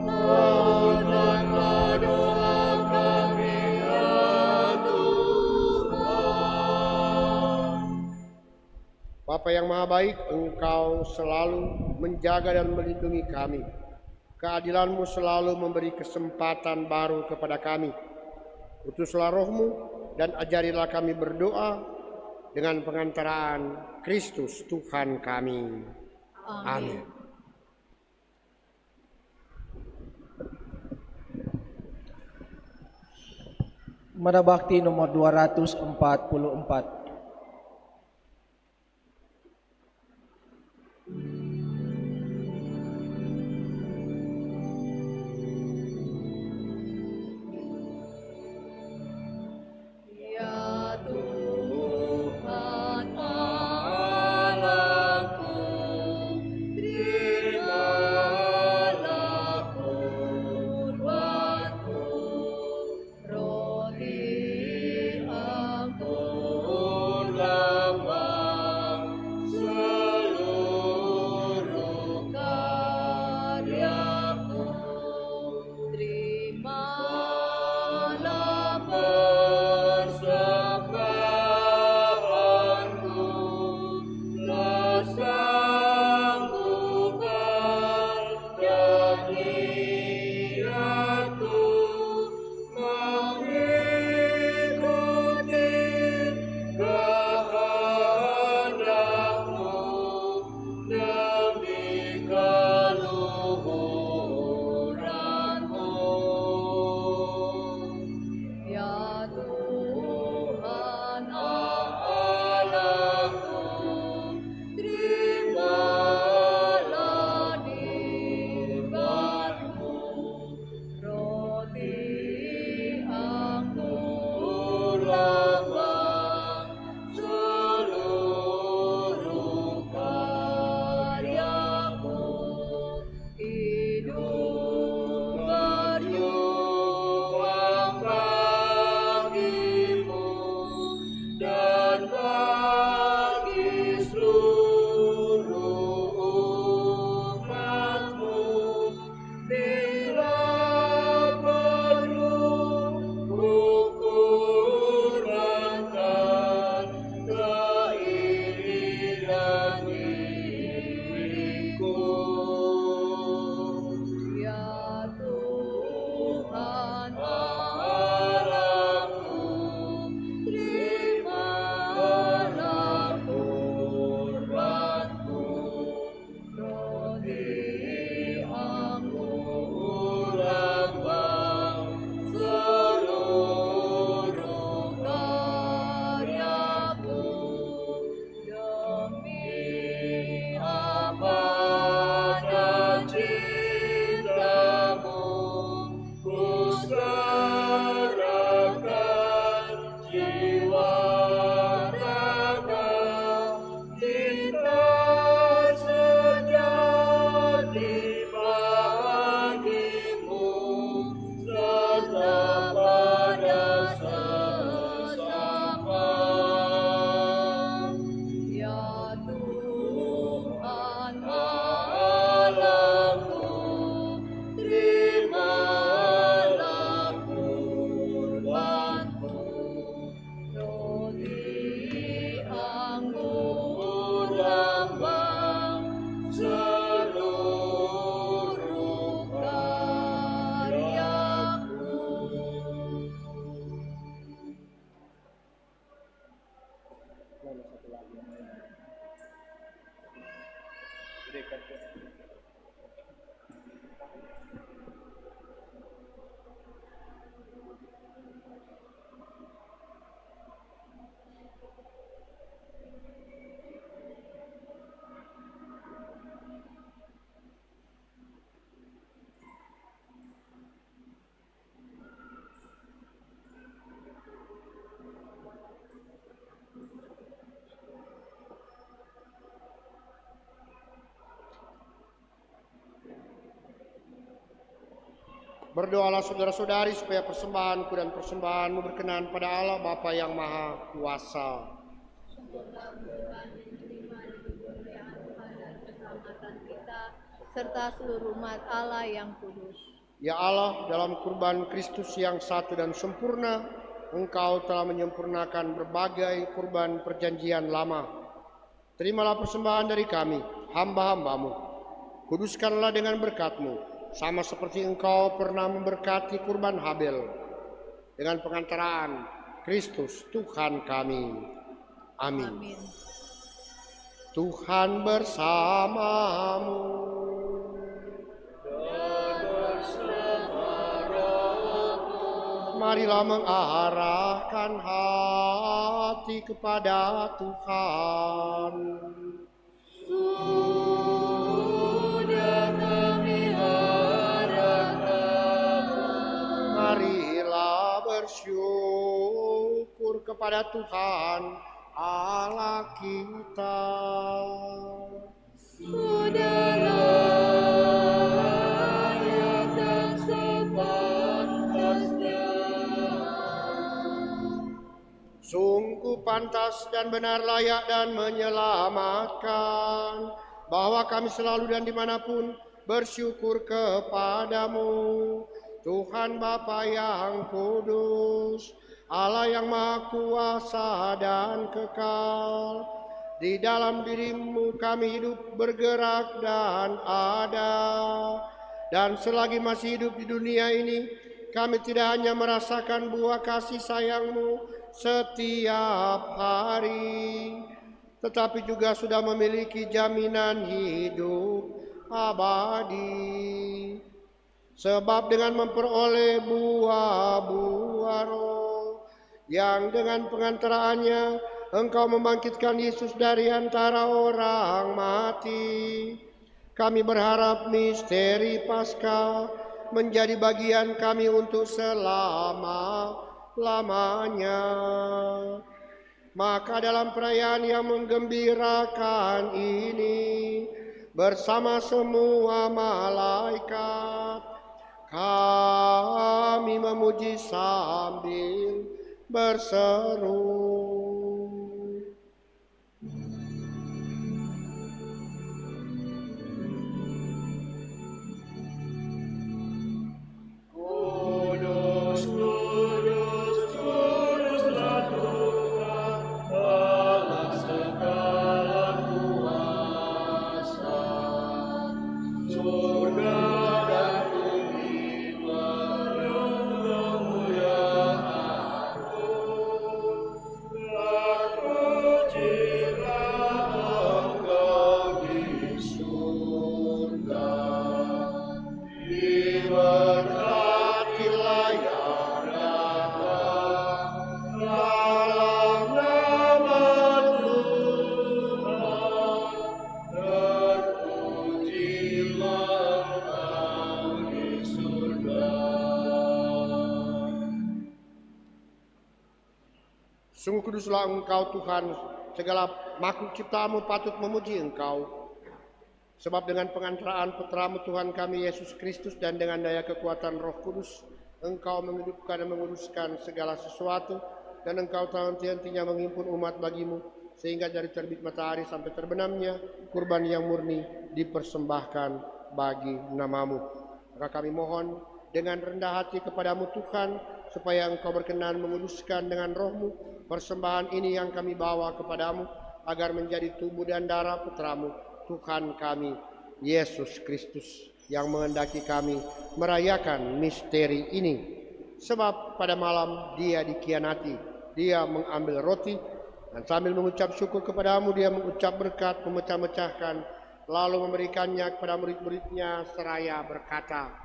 Kabulkanlah doa kami ya Tuhan. Bapa yang Maha Baik, Engkau selalu menjaga dan melindungi kami. Keadilan-Mu selalu memberi kesempatan baru kepada kami. Utuslah Roh-Mu dan ajarilah kami berdoa dengan pengantaraan Kristus Tuhan kami. Amin. Mana Bakti nomor 244. Ya Tuhan Allahku, terimalah kurbanku, roti anggur Berdoalah saudara-saudari supaya persembahanku dan persembahanmu berkenan pada Allah Bapa yang Maha Kuasa. Serta seluruh umat Allah yang kudus. Ya Allah, dalam kurban Kristus yang satu dan sempurna, Engkau telah menyempurnakan berbagai kurban perjanjian lama. Terimalah persembahan dari kami, hamba-hambamu. Kuduskanlah dengan berkat-Mu, sama seperti Engkau pernah memberkati kurban Habel. Dengan pengantaraan Kristus Tuhan kami. Amin. Amin. Tuhan bersamamu. Marilah mengarahkan hati kepada Tuhan. Sudah kami arahkan. Marilah bersyukur kepada Tuhan Allah kita. Sudah layak dan sepantasnya. Sungguh pantas dan benar, layak dan menyelamatkan, bahwa kami selalu dan dimanapun bersyukur kepadamu, Tuhan Bapa yang kudus, Allah yang Maha Kuasa dan kekal. Di dalam dirimu kami hidup, bergerak dan ada. Dan selagi masih hidup di dunia ini, kami tidak hanya merasakan buah kasih sayangmu setiap hari, tetapi juga sudah memiliki jaminan hidup abadi. Sebab dengan memperoleh buah-buah roh, yang dengan pengantaraannya Engkau membangkitkan Yesus dari antara orang mati, kami berharap misteri Paskah menjadi bagian kami untuk selama-lamanya. Maka dalam perayaan yang menggembirakan ini, bersama semua malaikat, kami memuji sambil berseru. Kudus, kudus, kuduslah Tuhan, Allah segala kuasa. Surga dan bumi menyembah kemuliaan-Mu. Terpujilah Engkau di surga. Diberkatilah yang datang dalam nama Tuhan. Terpujilah Engkau di surga. Sungguh kuduslah Engkau Tuhan, segala makhluk ciptamu patut memuji Engkau. Sebab dengan pengantaraan putra-Mu Tuhan kami Yesus Kristus dan dengan daya kekuatan Roh Kudus, Engkau menghidupkan dan menguruskan segala sesuatu, dan Engkau tak henti-hentinya menghimpun umat bagimu, sehingga dari terbit matahari sampai terbenamnya kurban yang murni dipersembahkan bagi nama-Mu. Maka kami mohon dengan rendah hati kepadamu Tuhan, supaya Engkau berkenan menguduskan dengan Roh-Mu persembahan ini yang kami bawa kepadamu, agar menjadi tubuh dan darah putra-Mu Tuhan kami Yesus Kristus, yang menghendaki kami merayakan misteri ini. Sebab pada malam Dia dikhianati, Dia mengambil roti, dan sambil mengucap syukur kepadamu, Dia mengucap berkat, memecah-mecahkan, lalu memberikannya kepada murid-muridnya seraya berkata,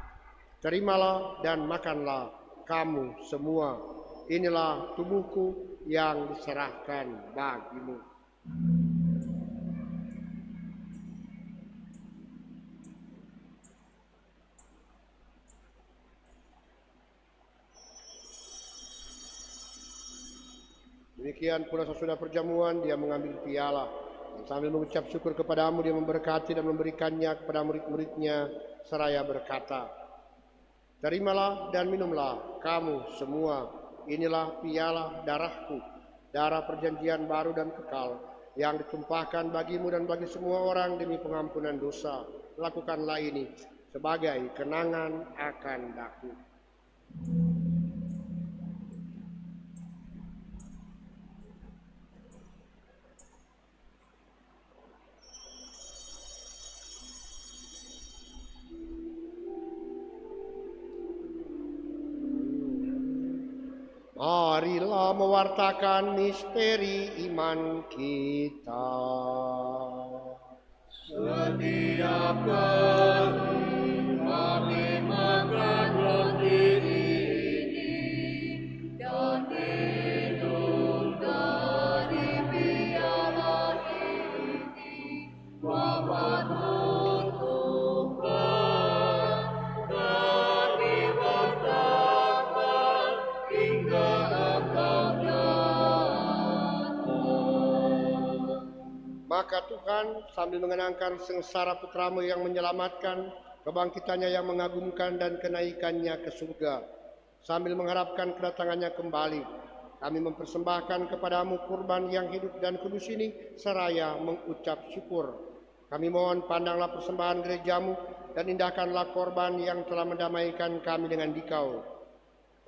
"Terimalah dan makanlah kamu semua, inilah tubuhku yang diserahkan bagimu." Demikian pula sesudah perjamuan Dia mengambil piala, dan sambil mengucap syukur kepadamu, Dia memberkati dan memberikannya kepada murid-muridnya seraya berkata, Terimalah dan minumlah kamu semua. Inilah piala darahku, darah perjanjian baru dan kekal, yang ditumpahkan bagimu dan bagi semua orang demi pengampunan dosa. Lakukanlah ini sebagai kenangan akan daku. Marilah mewartakan misteri iman kita. Setiap kali kami makan roti ini dan minum dari piala ini, Bapa tuntutkan kami wartakan hingga Engkau datang. Maka Tuhan, sambil mengenangkan sengsara putramu yang menyelamatkan, kebangkitannya yang mengagumkan dan kenaikannya ke surga, sambil mengharapkan kedatangannya kembali, kami mempersembahkan kepadamu kurban yang hidup dan kudus ini seraya mengucap syukur. Kami mohon pandanglah persembahan gerejamu dan indahkanlah korban yang telah mendamaikan kami dengan Dikau.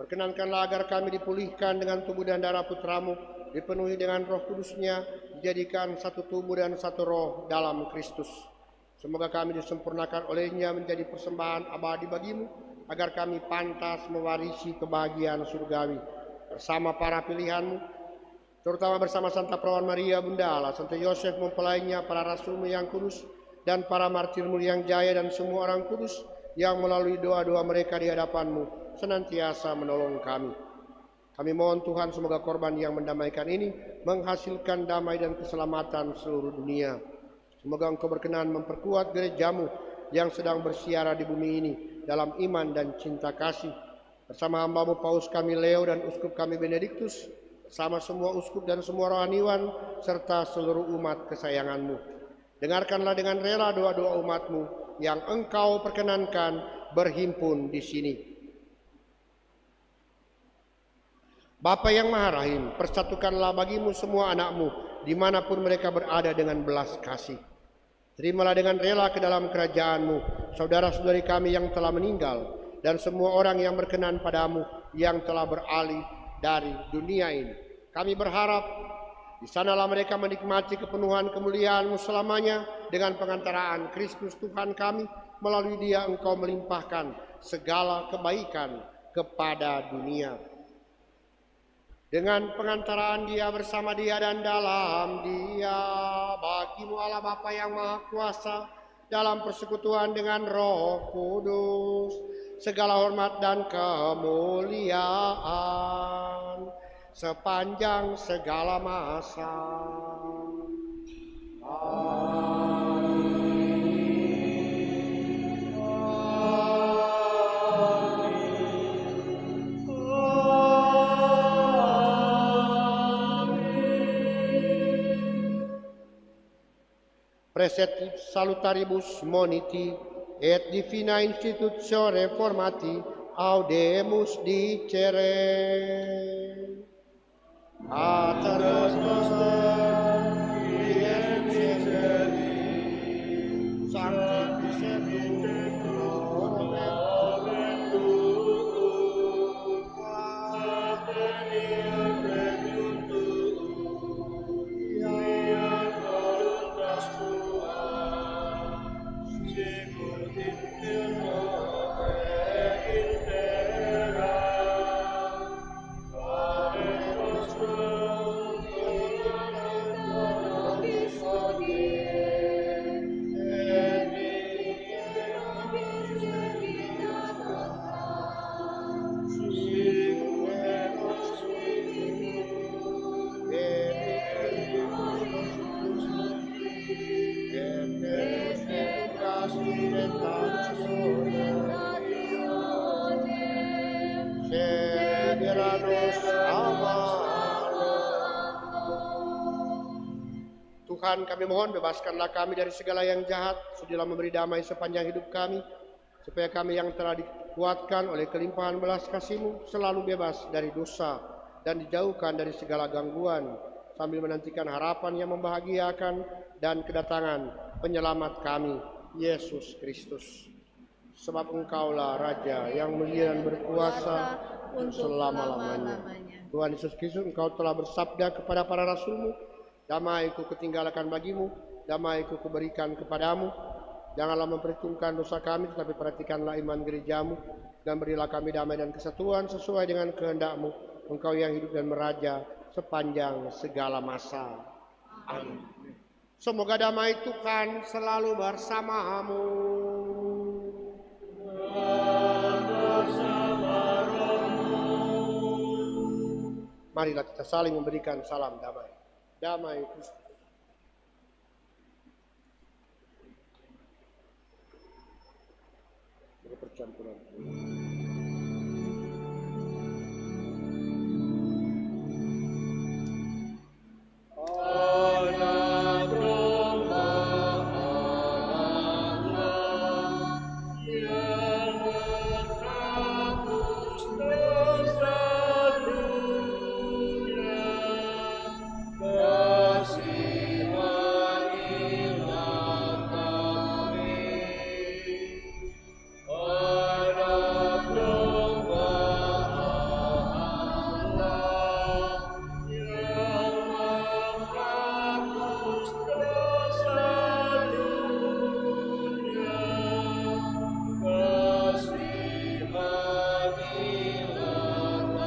Perkenankanlah agar kami dipulihkan dengan tubuh dan darah putramu, dipenuhi dengan Roh Kudus-Nya, dijadikan satu tubuh dan satu roh dalam Kristus. Semoga kami disempurnakan olehnya menjadi persembahan abadi bagimu, agar kami pantas mewarisi kebahagiaan surgawi bersama para pilihanmu, terutama bersama Santa Perawan Maria Bunda Allah, Santo Yosef mempelainya, para rasulmu yang kudus, dan para martirmu yang jaya, dan semua orang kudus yang melalui doa-doa mereka di hadapanmu senantiasa menolong kami. Kami mohon Tuhan, semoga korban yang mendamaikan ini menghasilkan damai dan keselamatan seluruh dunia. Semoga Engkau berkenan memperkuat gerejamu yang sedang bersiara di bumi ini dalam iman dan cinta kasih. Bersama hamba-Mu Paus kami Leo dan Uskup kami Benediktus, bersama semua uskup dan semua rohaniwan, serta seluruh umat kesayangan-Mu. Dengarkanlah dengan rela doa-doa umat-Mu yang Engkau perkenankan berhimpun di sini. Bapa yang Maha Rahim, persatukanlah bagimu semua anak-Mu dimanapun mereka berada dengan belas kasih. Terimalah dengan rela ke dalam kerajaan-Mu saudara-saudari kami yang telah meninggal dan semua orang yang berkenan padamu yang telah beralih dari dunia ini. Kami berharap di sanalah mereka menikmati kepenuhan kemuliaan-Mu selamanya dengan pengantaraan Kristus Tuhan kami. Melalui Dia Engkau melimpahkan segala kebaikan kepada dunia. Dengan pengantaraan Dia, bersama Dia, dan dalam Dia, bagimu Allah Bapa yang Maha Kuasa, dalam persekutuan dengan Roh Kudus, segala hormat dan kemuliaan sepanjang segala masa. Precepit salutaribus moniti et divina institutio reformati audemus dicere. Pater noster, qui et in celi, sanctificetur nomen tuum, adveniat regnum tuum, fiat voluntas tua, sicut in cielo et in terra. Pane nostrum nobis hodie, et dimitte nobis debita nostra, sicut et nos diminuit, debitemus nostri, et nos tentationem, sed nos amano. Tuhan, kami mohon bebaskanlah kami dari segala yang jahat, sudilah memberi damai sepanjang hidup kami, supaya kami yang telah kuatkan oleh kelimpahan belas kasih-Mu, selalu bebas dari dosa dan dijauhkan dari segala gangguan, sambil menantikan harapan yang membahagiakan dan kedatangan penyelamat kami, Yesus Kristus. Sebab Engkaulah Raja yang mulia dan berkuasa untuk selama-lamanya. Tuhan Yesus Kristus, Engkau telah bersabda kepada para rasul-Mu, damai-Ku kutinggalkan bagimu, damai-Ku kuberikan kepadamu. Janganlah memperhitungkan dosa kami, tetapi perhatikanlah iman gereja-Mu, dan berilah kami damai dan kesatuan sesuai dengan kehendak-Mu, Engkau yang hidup dan meraja sepanjang segala masa. Amin. Semoga damai Tuhan selalu bersamamu. Marilah kita saling memberikan salam damai. Damai Kristus. Percampuran. Anak domba Allah yang menghapus dosa dunia, kasihanilah kami. Anak domba Allah yang menghapus dosa dunia, kasihanilah kami. Anak domba Allah yang menghapus dosa dunia, berilah kami damai.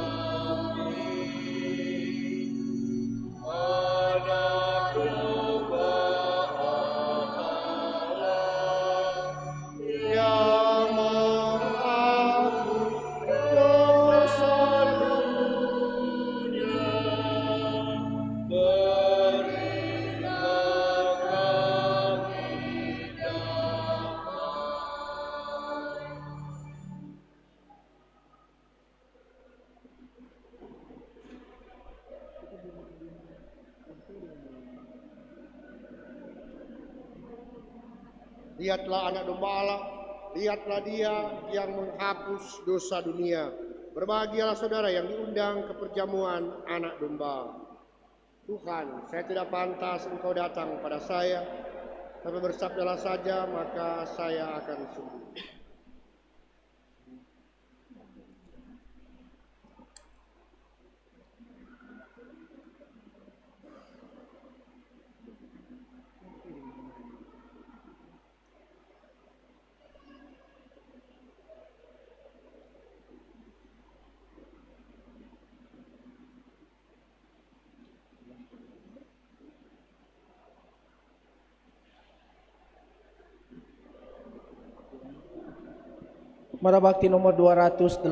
Lihatlah anak domba Allah, lihatlah Dia yang menghapus dosa dunia. Berbahagialah saudara yang diundang ke perjamuan anak domba. Tuhan, saya tidak pantas Engkau datang pada saya, tapi bersabdalah saja maka saya akan sembuh. Mara Bakti nomor 285.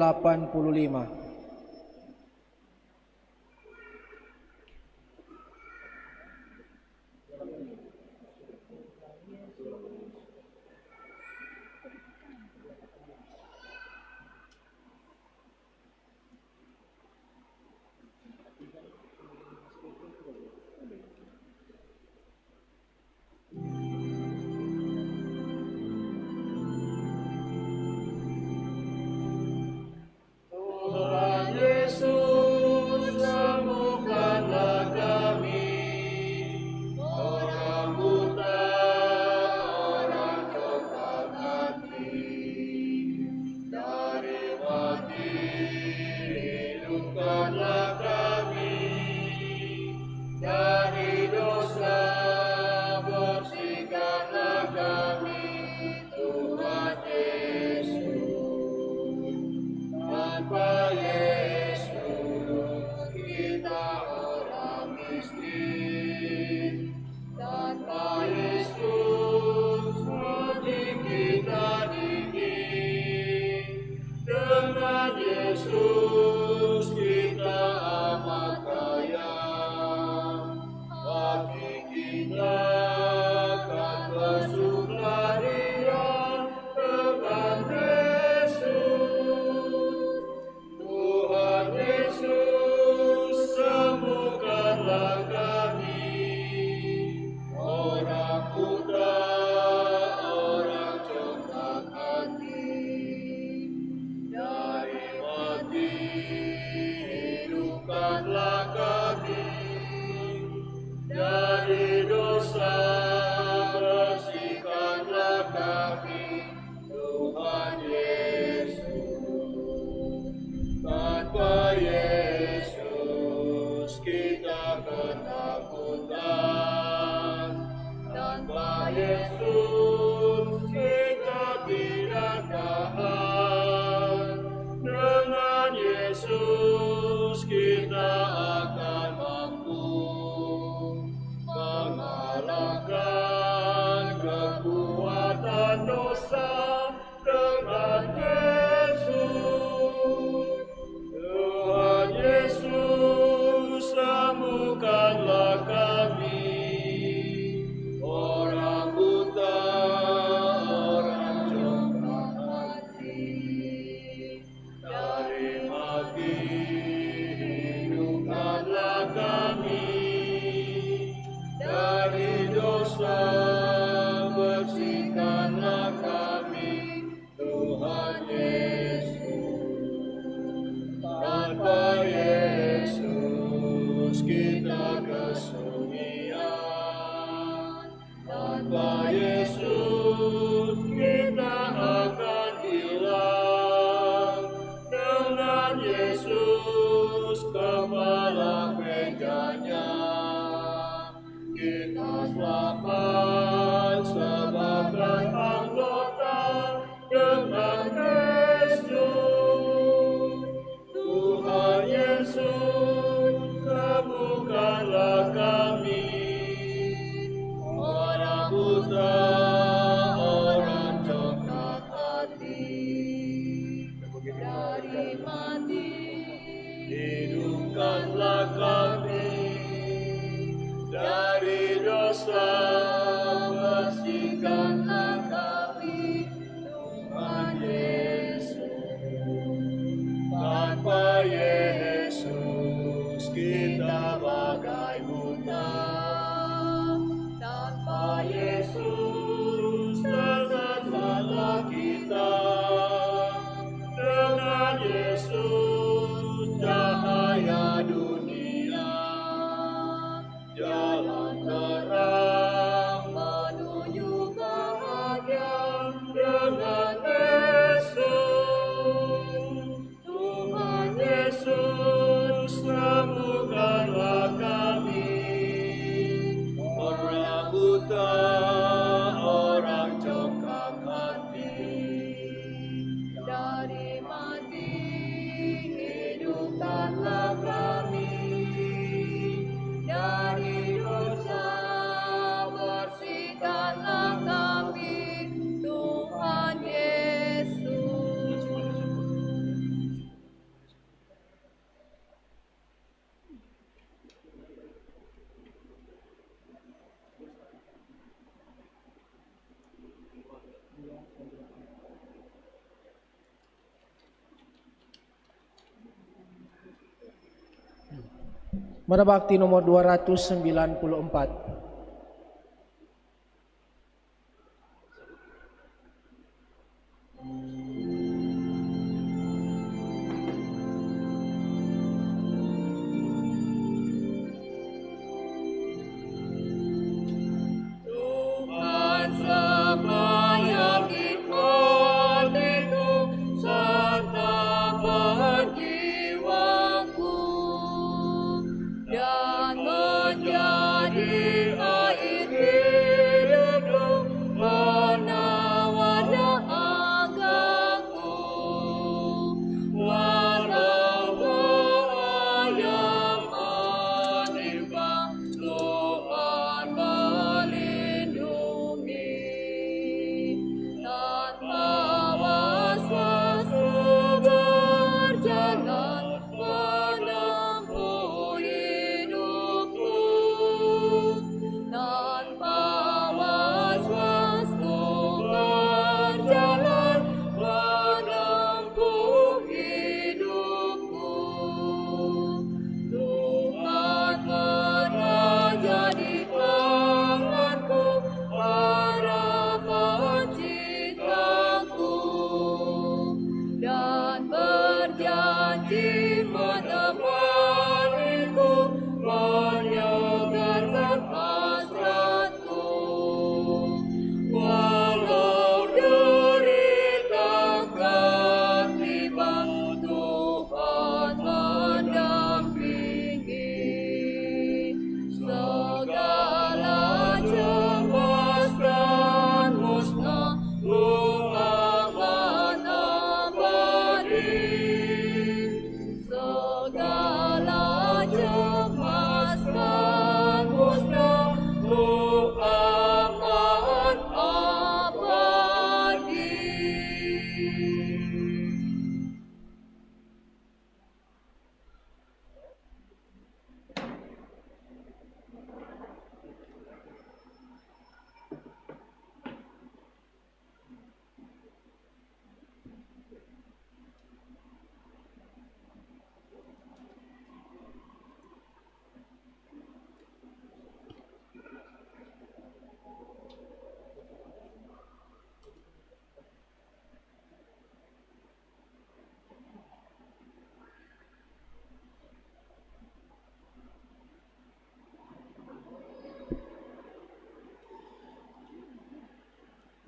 Tuhan Yesus, sembuhkanlah kami, orang buta, orang congkak hati, dari mati hidupkanlah kami, dari dosa bersihkanlah kami, Tuhan Yesus. Tanpa Yesus kita orang miskin, tanpa Yesus hati kita dingin, dengan Yesus kita amat kaya, hati kita akan bersukaria dengan Tuhan Yesus, sembuhkanlah kami. sembuhkanlah kami dari dosa, bersihkanlah kami, Tuhan Yesus. Tanpa Yesus kita ketakutan, tanpa Yesus kita tidak tahan. Dengan Yesus kita akan mampu mengalahkan kekuatan dosa. Dengan Yesus, Tuhan Yesus, sembuhkanlah kami, orang buta, orang congkak hati, dari mati hidupkanlah kami, dari dosa bersihkanlah kami, Tuhan Yesus. Tanpa Yesus kita kesunyian, tanpa Yesus kita akan hilang. Dengan Yesus kepala gerejanya kita selamat sebagai anggota. Dengan Yesus, Tuhan Yesus, sembuhkanlah kami, orang buta, orang congkak hati, dari mati hidupkanlah kami, dari dosa bersihkanlah kami, Tuhan Yesus. Tanpa Yesus kita bagai buta, tanpa Yesus tersesatlah kita. Dengan Yesus cahaya dunia, jalan terang menuju bahagia. Dengan Yesus, Tuhan Yesus, sembuhkanlah kami, orang buta, orang congkak hati, dari mati hidupkanlah kami, dari dosa bersihkanlah kami, Tuhan Yesus. Mana bakti nomor 294. Tuhan sembahyang di hatiku, santapan jiwaku, dan menjadi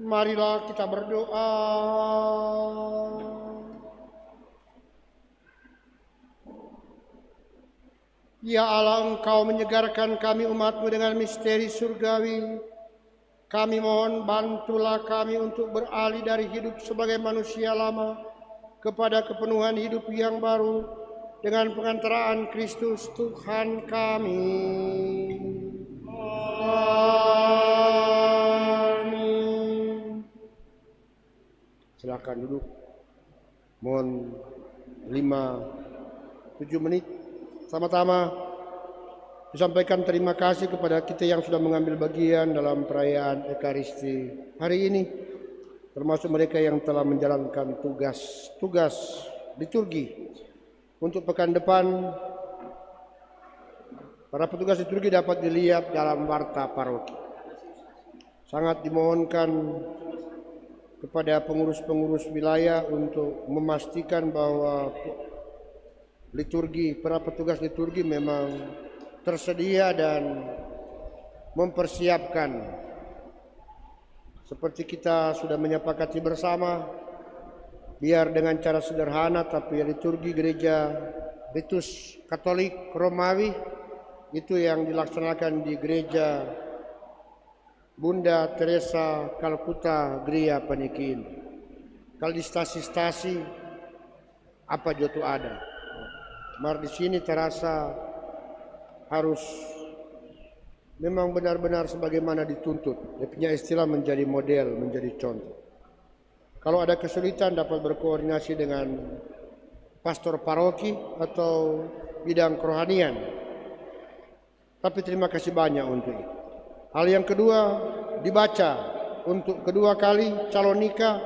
Marilah kita berdoa. Ya Allah, Engkau menyegarkan kami umat-Mu dengan misteri surgawi. Kami mohon bantulah kami untuk beralih dari hidup sebagai manusia lama kepada kepenuhan hidup yang baru dengan pengantaraan Kristus Tuhan kami. Amin. Silakan duduk. Mohon 5-7 menit. Sama-sama disampaikan terima kasih kepada kita yang sudah mengambil bagian dalam perayaan Ekaristi hari ini, termasuk mereka yang telah menjalankan tugas liturgi. Untuk pekan depan, para petugas liturgi dapat dilihat dalam warta paroki. Sangat dimohonkan kepada pengurus-pengurus wilayah untuk memastikan bahwa para petugas liturgi memang tersedia dan mempersiapkan. Seperti kita sudah menyepakati bersama, biar dengan cara sederhana tapi liturgi gereja Ritus Katolik Romawi itu yang dilaksanakan di gereja Bunda Teresa Kalkuta Gria Panikin. Kalau di stasi-stasi apa joto ada. Mar di sini terasa harus memang benar-benar sebagaimana dituntut. Dia punya istilah menjadi model, menjadi contoh. Kalau ada kesulitan dapat berkoordinasi dengan pastor paroki atau bidang kerohanian. Tapi terima kasih banyak untuk itu. Hal yang kedua, dibaca untuk kedua kali calon nikah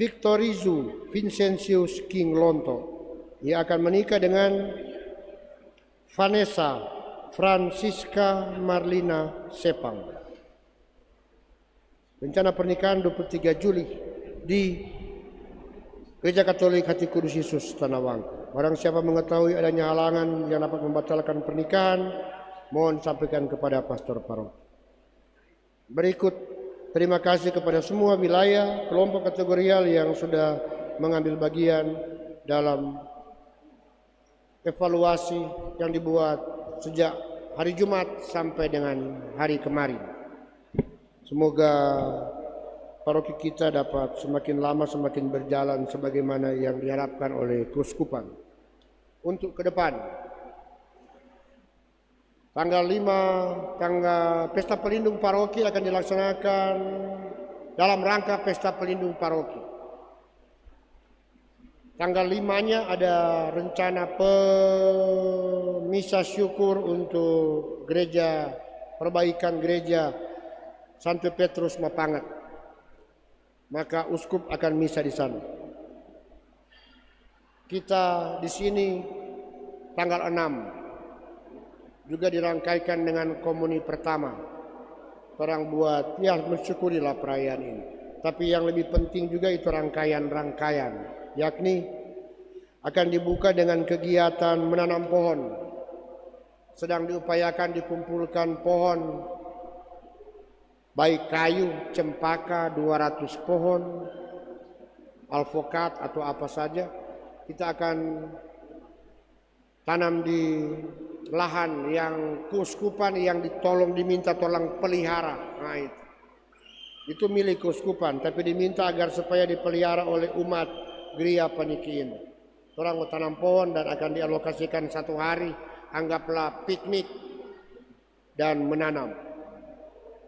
Victorizu Vincentius King Lonto. Ia akan menikah dengan Vanessa Francisca Marlina Sepang. Rencana pernikahan 23 Juli di Gereja Katolik Hati Kudus Yesus Tanawang. Barang siapa mengetahui adanya halangan yang dapat membatalkan pernikahan, mohon sampaikan kepada pastor paroki. Berikut terima kasih kepada semua wilayah, kelompok kategorial yang sudah mengambil bagian dalam evaluasi yang dibuat sejak hari Jumat sampai dengan hari kemarin. Semoga paroki kita dapat semakin lama semakin berjalan sebagaimana yang diharapkan oleh keuskupan. Untuk ke depan, tanggal 5, tanggal Pesta Pelindung Paroki akan dilaksanakan dalam rangka Pesta Pelindung Paroki. Tanggal 5-nya ada rencana misa syukur untuk gereja, perbaikan gereja Santo Petrus Mapangat. Maka uskup akan misa di sana. Kita di sini tanggal 6 juga dirangkaikan dengan komuni pertama. Orang buat ya mensyukurilah perayaan ini. Tapi yang lebih penting juga itu rangkaian-rangkaian, yakni akan dibuka dengan kegiatan menanam pohon. Sedang diupayakan dikumpulkan pohon baik kayu, cempaka 200 pohon, alvokat atau apa saja. Kita akan tanam di lahan yang keuskupan yang diminta tolong pelihara. Nah itu milik keuskupan, tapi diminta agar supaya dipelihara oleh umat Gria Panikin. Orang mau tanam pohon dan akan dialokasikan 1 hari, anggaplah piknik dan menanam.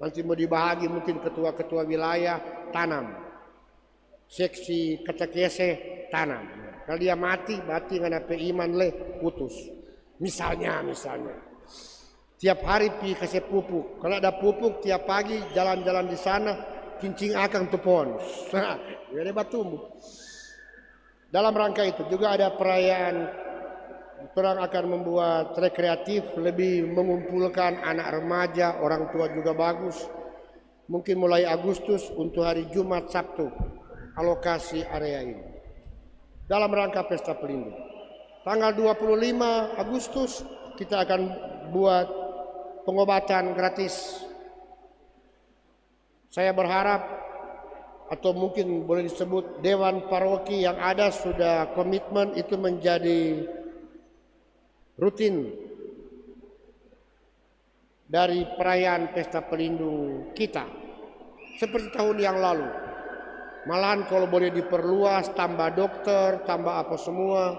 Nanti mau dibahagi mungkin ketua-ketua wilayah tanam, seksi katekese tanam. Kalau dia mati ngana pe iman le putus. Misalnya. Tiap hari pi kasih pupuk. Kalau ada pupuk tiap pagi jalan-jalan di sana kincing akang tu pohon. Nah, jadi tumbuh. Dalam rangka itu juga ada perayaan. Orang akan membuat rekreatif, lebih mengumpulkan anak remaja, orang tua juga bagus. Mungkin mulai Agustus untuk hari Jumat Sabtu alokasi area ini. Dalam rangka Pesta Pelindung. Tanggal 25 Agustus kita akan buat pengobatan gratis. Saya berharap atau mungkin boleh disebut dewan paroki yang ada sudah komitmen itu menjadi rutin dari perayaan pesta pelindung kita seperti tahun yang lalu. Malahan kalau boleh diperluas, tambah dokter, tambah apa semua,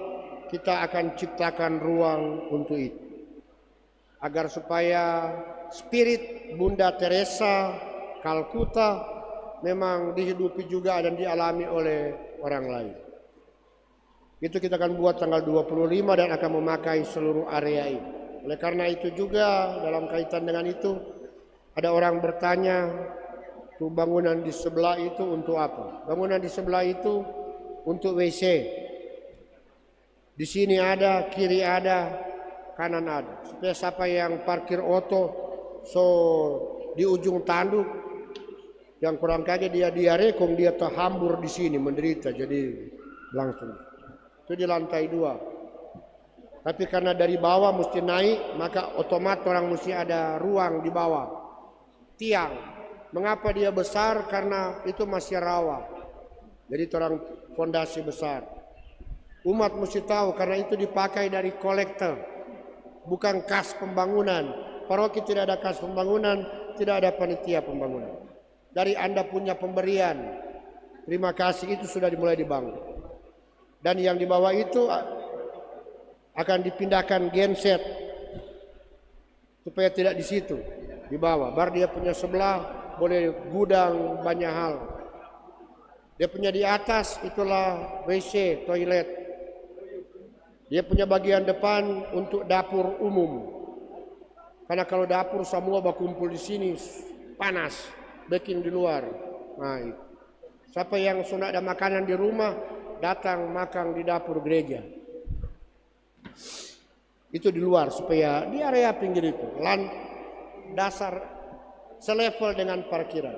kita akan ciptakan ruang untuk itu. Agar supaya spirit Bunda Teresa Kalkuta memang dihidupi juga dan dialami oleh orang lain. Itu kita akan buat tanggal 25 dan akan memakai seluruh area ini. Oleh karena itu juga dalam kaitan dengan itu ada orang bertanya, tuh bangunan di sebelah itu untuk apa? Bangunan di sebelah itu untuk WC. Di sini ada, kiri ada, kanan ada. Supaya siapa yang parkir oto so di ujung tanduk yang kurang kaget dia diare, kong dia terhambur di sini menderita, jadi langsung. Itu di lantai 2. Tapi karena dari bawah mesti naik, maka otomatis orang mesti ada ruang di bawah. Tiang. Mengapa dia besar? Karena itu masih rawa. Jadi orang fondasi besar. Umat mesti tahu karena itu dipakai dari kolektor. Bukan kas pembangunan. Paroki tidak ada kas pembangunan, tidak ada panitia pembangunan. Dari Anda punya pemberian, terima kasih, itu sudah dimulai dibangun. Dan yang di bawah itu akan dipindahkan genset supaya tidak di situ, di bawah. Baru dia punya sebelah boleh gudang banyak hal. Dia punya di atas itulah WC, toilet. Dia punya bagian depan untuk dapur umum. Karena kalau dapur semua berkumpul di sini panas, bikin di luar. Nah, itu. Siapa yang sudah ada makanan di rumah datang makan di dapur gereja. Itu di luar supaya di area pinggir itu dasar selevel dengan parkiran.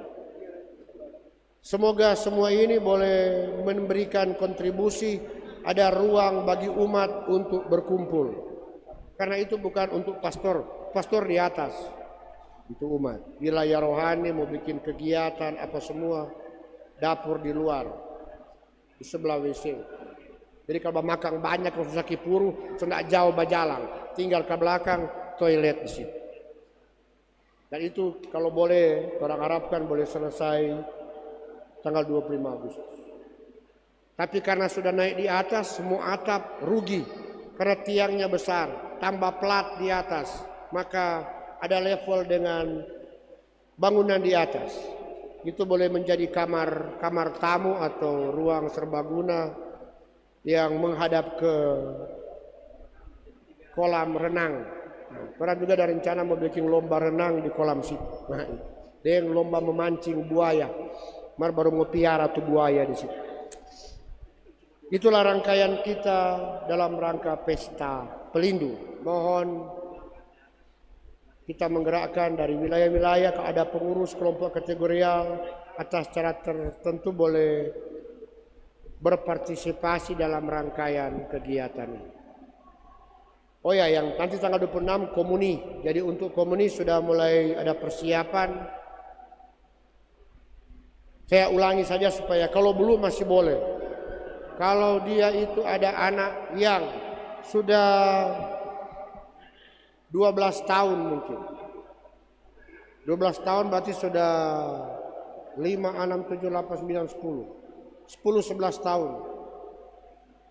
Semoga semua ini boleh memberikan kontribusi, ada ruang bagi umat untuk berkumpul. Karena itu bukan untuk pastor di atas. Itu umat. Wilayah rohani mau bikin kegiatan apa semua, dapur di luar. Di sebelah WC. Jadi kalau makan banyak kalau sakit puru, tidak jauh berjalan, tinggal ke belakang toilet di situ. Dan itu kalau boleh orang harapkan boleh selesai tanggal 25 Agustus. Tapi karena sudah naik di atas, semua atap rugi karena tiangnya besar, tambah plat di atas, maka ada level dengan bangunan di atas. Itu boleh menjadi kamar tamu atau ruang serbaguna yang menghadap ke kolam renang. Pernah juga ada rencana mau bikin lomba renang di kolam situ. Nah, dia yang lomba memancing buaya. Baru mau piara tuh buaya di situ. Itulah rangkaian kita dalam rangka pesta pelindung. Mohon kita menggerakkan dari wilayah-wilayah kalau ada pengurus kelompok kategorial atas cara tertentu boleh berpartisipasi dalam rangkaian kegiatan ini. Oh ya, yang nanti tanggal 26 komuni. Jadi untuk komuni sudah mulai ada persiapan. Saya ulangi saja supaya kalau belum masih boleh. Kalau dia itu ada anak yang sudah 12 tahun mungkin. 12 tahun berarti sudah 5, 6, 7, 8, 9, 10. 10-11 tahun.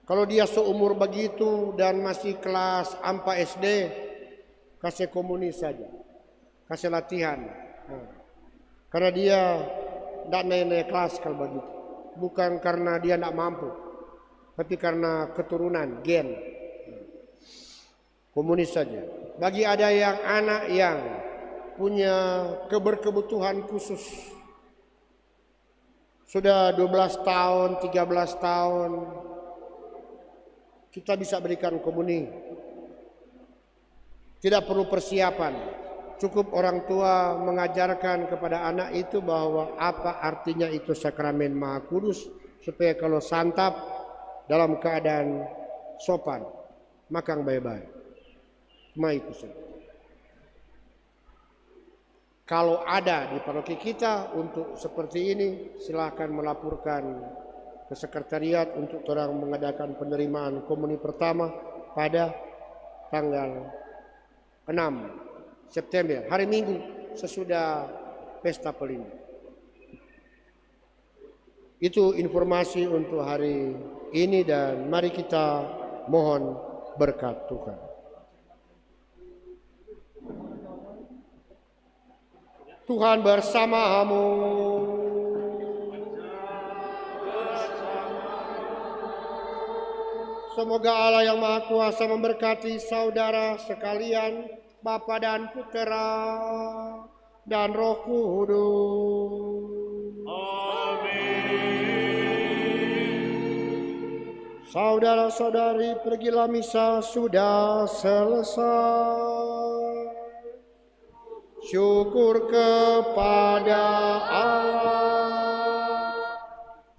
Kalau dia seumur begitu dan masih kelas 4 SD, kasih komunis saja. Kasih latihan. Nah, karena dia tidak naik kelas kalau begitu. Bukan karena dia tidak mampu. Tapi karena keturunan, gen. Komunis saja. Bagi ada yang anak yang punya keberkebutuhan khusus. Sudah 12 tahun, 13 tahun, kita bisa berikan komuni. Tidak perlu persiapan. Cukup orang tua mengajarkan kepada anak itu bahwa apa artinya itu sakramen Maha Kudus. Supaya kalau santap dalam keadaan sopan, makan baik-baik. Cuma itu saja. Kalau ada di paroki kita untuk seperti ini, silahkan melaporkan ke sekretariat untuk orang mengadakan penerimaan komuni pertama pada tanggal 6 September, hari Minggu sesudah pesta pelindung. Itu informasi untuk hari ini dan mari kita mohon berkat Tuhan. Tuhan bersamamu. Semoga Allah yang Maha Kuasa memberkati saudara sekalian, Bapa dan Putera dan Roh Kudus. Saudara-saudari, pergilah misa sudah selesai. Syukur kepada Allah.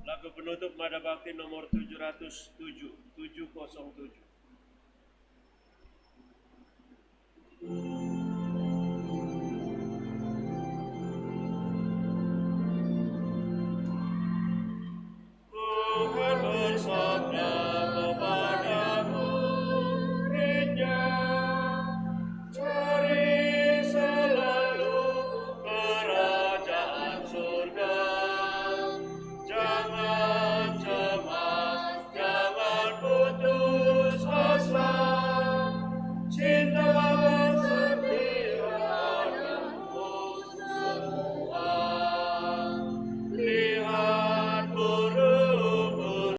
Lagu penutup Mada Bakti nomor 707.